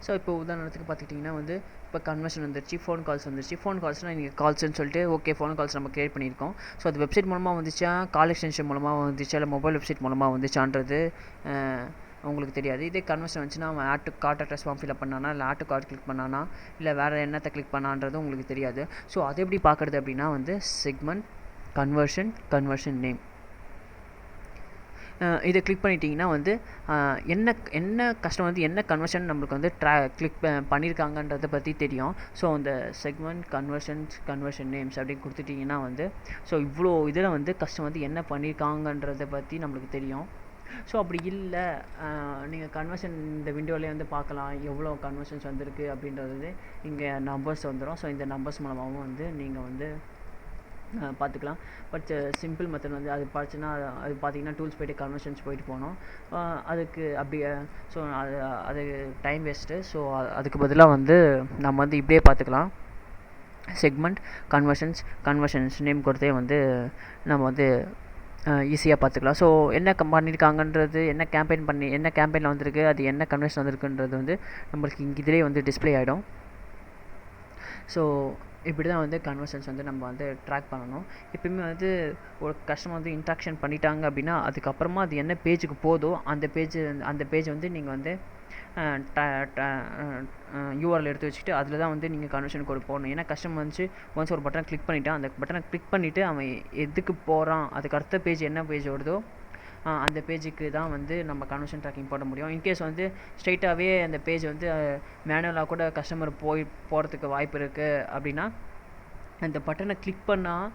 ஸோ இப்போ உதாரணத்துக்கு பார்த்துக்கிட்டிங்கன்னா வந்து இப்போ கன்வர்ஷன் வந்துருச்சு, ஃபோன் கால்ஸ் வந்துருச்சு. ஃபோன் கால்ஸ்னால் நீங்கள் கால்ஸ்ன்னு சொல்லிட்டு ஓகே ஃபோன் கால்ஸ் நம்ம க்ரியேட் பண்ணியிருக்கோம். ஸோ அது வெப்சைட் மூலமாக வந்துச்சா, கால் எக்ஸ்டென்ஷன் மூலமாக வந்துச்சா, இல்லை மொபைல் வெப்சைட் மூலமாக வந்துச்சான்றது உங்களுக்கு தெரியாது. இதே கன்வர்ஷன் வந்துச்சுன்னா அவன் add to cart address form fill up பண்ணானா, இல்லை ஆட் டு கார்ட் கிளிக் பண்ணானா, இல்லை வேறு என்னத்தை கிளிக் பண்ணான்றது உங்களுக்கு தெரியாது. ஸோ அது எப்படி பார்க்குறது அப்படின்னா வந்து செக்மெண்ட் கன்வர்ஷன் நேம். இதை கிளிக் பண்ணிட்டீங்கன்னா வந்து என்ன என்ன கஸ்டமர் வந்து என்ன கன்வர்ஷன் நம்மளுக்கு வந்து கிளிக் பண்ணியிருக்காங்கன்றதை பற்றி தெரியும். ஸோ அந்த செக்மெண்ட் கன்வர்ஷன் நேம்ஸ் அப்படின்னு கொடுத்துட்டிங்கன்னா வந்து ஸோ இவ்வளோ இதில் வந்து கஸ்டமர் வந்து என்ன பண்ணியிருக்காங்கன்றதை பற்றி நம்மளுக்கு தெரியும். ஸோ அப்படி இல்லை, நீங்கள் கன்வர்ஷன் இந்த விண்டோவிலே வந்து பார்க்கலாம் எவ்வளோ கன்வர்ஷன்ஸ் வந்திருக்கு அப்படின்றது இங்கே நம்பர்ஸ் வந்துடும். ஸோ இந்த நம்பர்ஸ் மூலமாகவும் வந்து நீங்கள் வந்து பார்த்துக்கலாம். பட் சிம்பிள் மெத்தட் வந்து அது பார்த்துன்னா அது பார்த்தீங்கன்னா டூல்ஸ் போய்ட்டு கன்வர்ஷன்ஸ் போயிட்டு போகணும். அதுக்கு அப்படி ஸோ அது டைம் வேஸ்ட்டு. ஸோ அதுக்கு பதிலாக வந்து நம்ம வந்து இப்படியே பார்த்துக்கலாம். செக்மெண்ட் கன்வர்ஷன்ஸ் நேம் கொடுத்தே வந்து நம்ம வந்து ஈஸியாக பார்த்துக்கலாம். ஸோ என்ன பண்ணியிருக்காங்கன்றது, என்ன கேம்பெயினில் வந்திருக்கு, அது என்ன கன்வர்ஷன் வந்திருக்குன்றது வந்து நம்மளுக்கு இதிலே வந்து டிஸ்பிளே ஆகிடும். ஸோ இப்படி தான் வந்து கன்வர்ஷன்ஸ் வந்து நம்ம வந்து ட்ராக் பண்ணணும். எப்பயுமே வந்து ஒரு கஸ்டமர் வந்து இன்ட்ராக்ஷன் பண்ணிட்டாங்க அப்படின்னா அதுக்கப்புறமா அது என்ன பேஜுக்கு போதோ அந்த பேஜ் வந்து நீங்கள் வந்து யூஆர்எல் எடுத்து வச்சுக்கிட்டு அதில் தான் வந்து நீங்கள் கன்வர்ஷன் கோட் போடணும். ஏன்னா கஸ்டமர் வந்து ஒன்ஸ் ஒரு பட்டன் கிளிக் பண்ணிவிட்டான், அந்த பட்டனை கிளிக் பண்ணிவிட்டு அவன் எதுக்கு போகிறான், அதுக்கு அடுத்த பேஜ் என்ன பேஜ் வருதோ அந்த பேஜுக்கு தான் வந்து நம்ம கன்வர்ஷன் ட்ராக்கிங் போட முடியும். இன்கேஸ் வந்து ஸ்ட்ரைட்டாகவே அந்த பேஜ் வந்து மேனுவலாக கூட கஸ்டமர் போகிறதுக்கு வாய்ப்பு இருக்குது அப்படின்னா அந்த பட்டனை கிளிக் பண்ணால்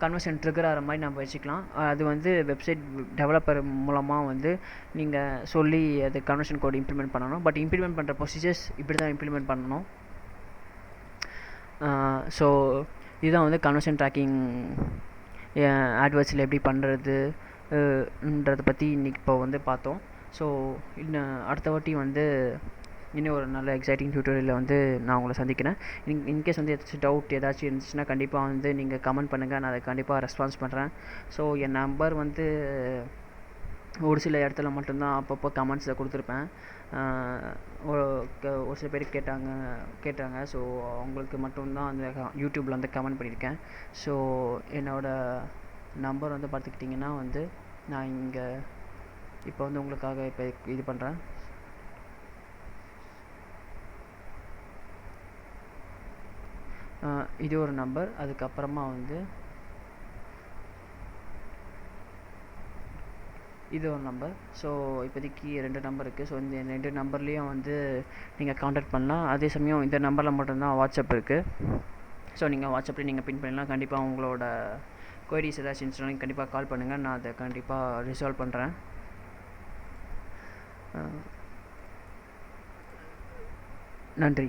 கன்வர்ஷன் ட்ரிகர் ஆகிற மாதிரி நம்ம வச்சுக்கலாம். அது வந்து வெப்சைட் டெவலப்பர் மூலமாக வந்து நீங்கள் சொல்லி அது கன்வர்ஷன் கோட் இம்ப்ளிமெண்ட் பண்ணணும். பட் இம்ப்ளிமெண்ட் பண்ணுற ப்ரொசீஜர்ஸ் இப்படி தான் இம்ப்ளிமெண்ட் பண்ணணும். ஸோ இதுதான் வந்து கன்வர்ஷன் ட்ராக்கிங் ஆட்வர்ட்ஸில் எப்படி பண்ணுறதுன்றதை பற்றி இன்றைக்கி இப்போ வந்து பார்த்தோம். ஸோ இன்னும் அடுத்த வாட்டி வந்து இன்னும் ஒரு நல்ல எக்ஸைட்டிங் டியூட்டோரியலில் வந்து நான் உங்களை சந்திக்கிறேன். இன்கேஸ் வந்து ஏதாச்சும் டவுட் ஏதாச்சும் இருந்துச்சுன்னா கண்டிப்பாக வந்து நீங்கள் கமெண்ட் பண்ணுங்கள், நான் அதை கண்டிப்பாக ரெஸ்பான்ஸ் பண்ணுறேன். ஸோ என் நம்பர் வந்து ஒரு சில இடத்துல மட்டும்தான் அப்பப்போ கமெண்ட்ஸில் கொடுத்துருப்பேன். ஒரு சில பேர் கேட்டாங்க. ஸோ அவங்களுக்கு மட்டும்தான் அந்த யூடியூப்பில் வந்து கமெண்ட் பண்ணியிருக்கேன். ஸோ என்னோடய நம்பர் வந்து பார்த்துக்கிட்டிங்கன்னா வந்து நான் இங்கே இப்போ வந்து உங்களுக்காக இப்போ இது பண்ணுறேன். இது ஒரு நம்பர், அதுக்கப்புறமா வந்து இது ஒரு நம்பர். ஸோ இப்போதைக்கு 2 நம்பர் இருக்குது. ஸோ இந்த 2 நம்பர்லேயும் வந்து நீங்கள் காண்டாக்ட் பண்ணலாம். அதே சமயம் இந்த நம்பரில் மட்டும்தான் வாட்ஸ்அப் இருக்குது. ஸோ நீங்கள் வாட்ஸ்அப்பில் நீங்கள் பின் பண்ணலாம். கண்டிப்பாக உங்களோட குவரிஸ் ஏதாச்சும் இருந்துச்சுன்னா கண்டிப்பாக கால் பண்ணுங்கள், நான் அதை கண்டிப்பாக ரிசால்வ் பண்ணுறேன். நன்றி.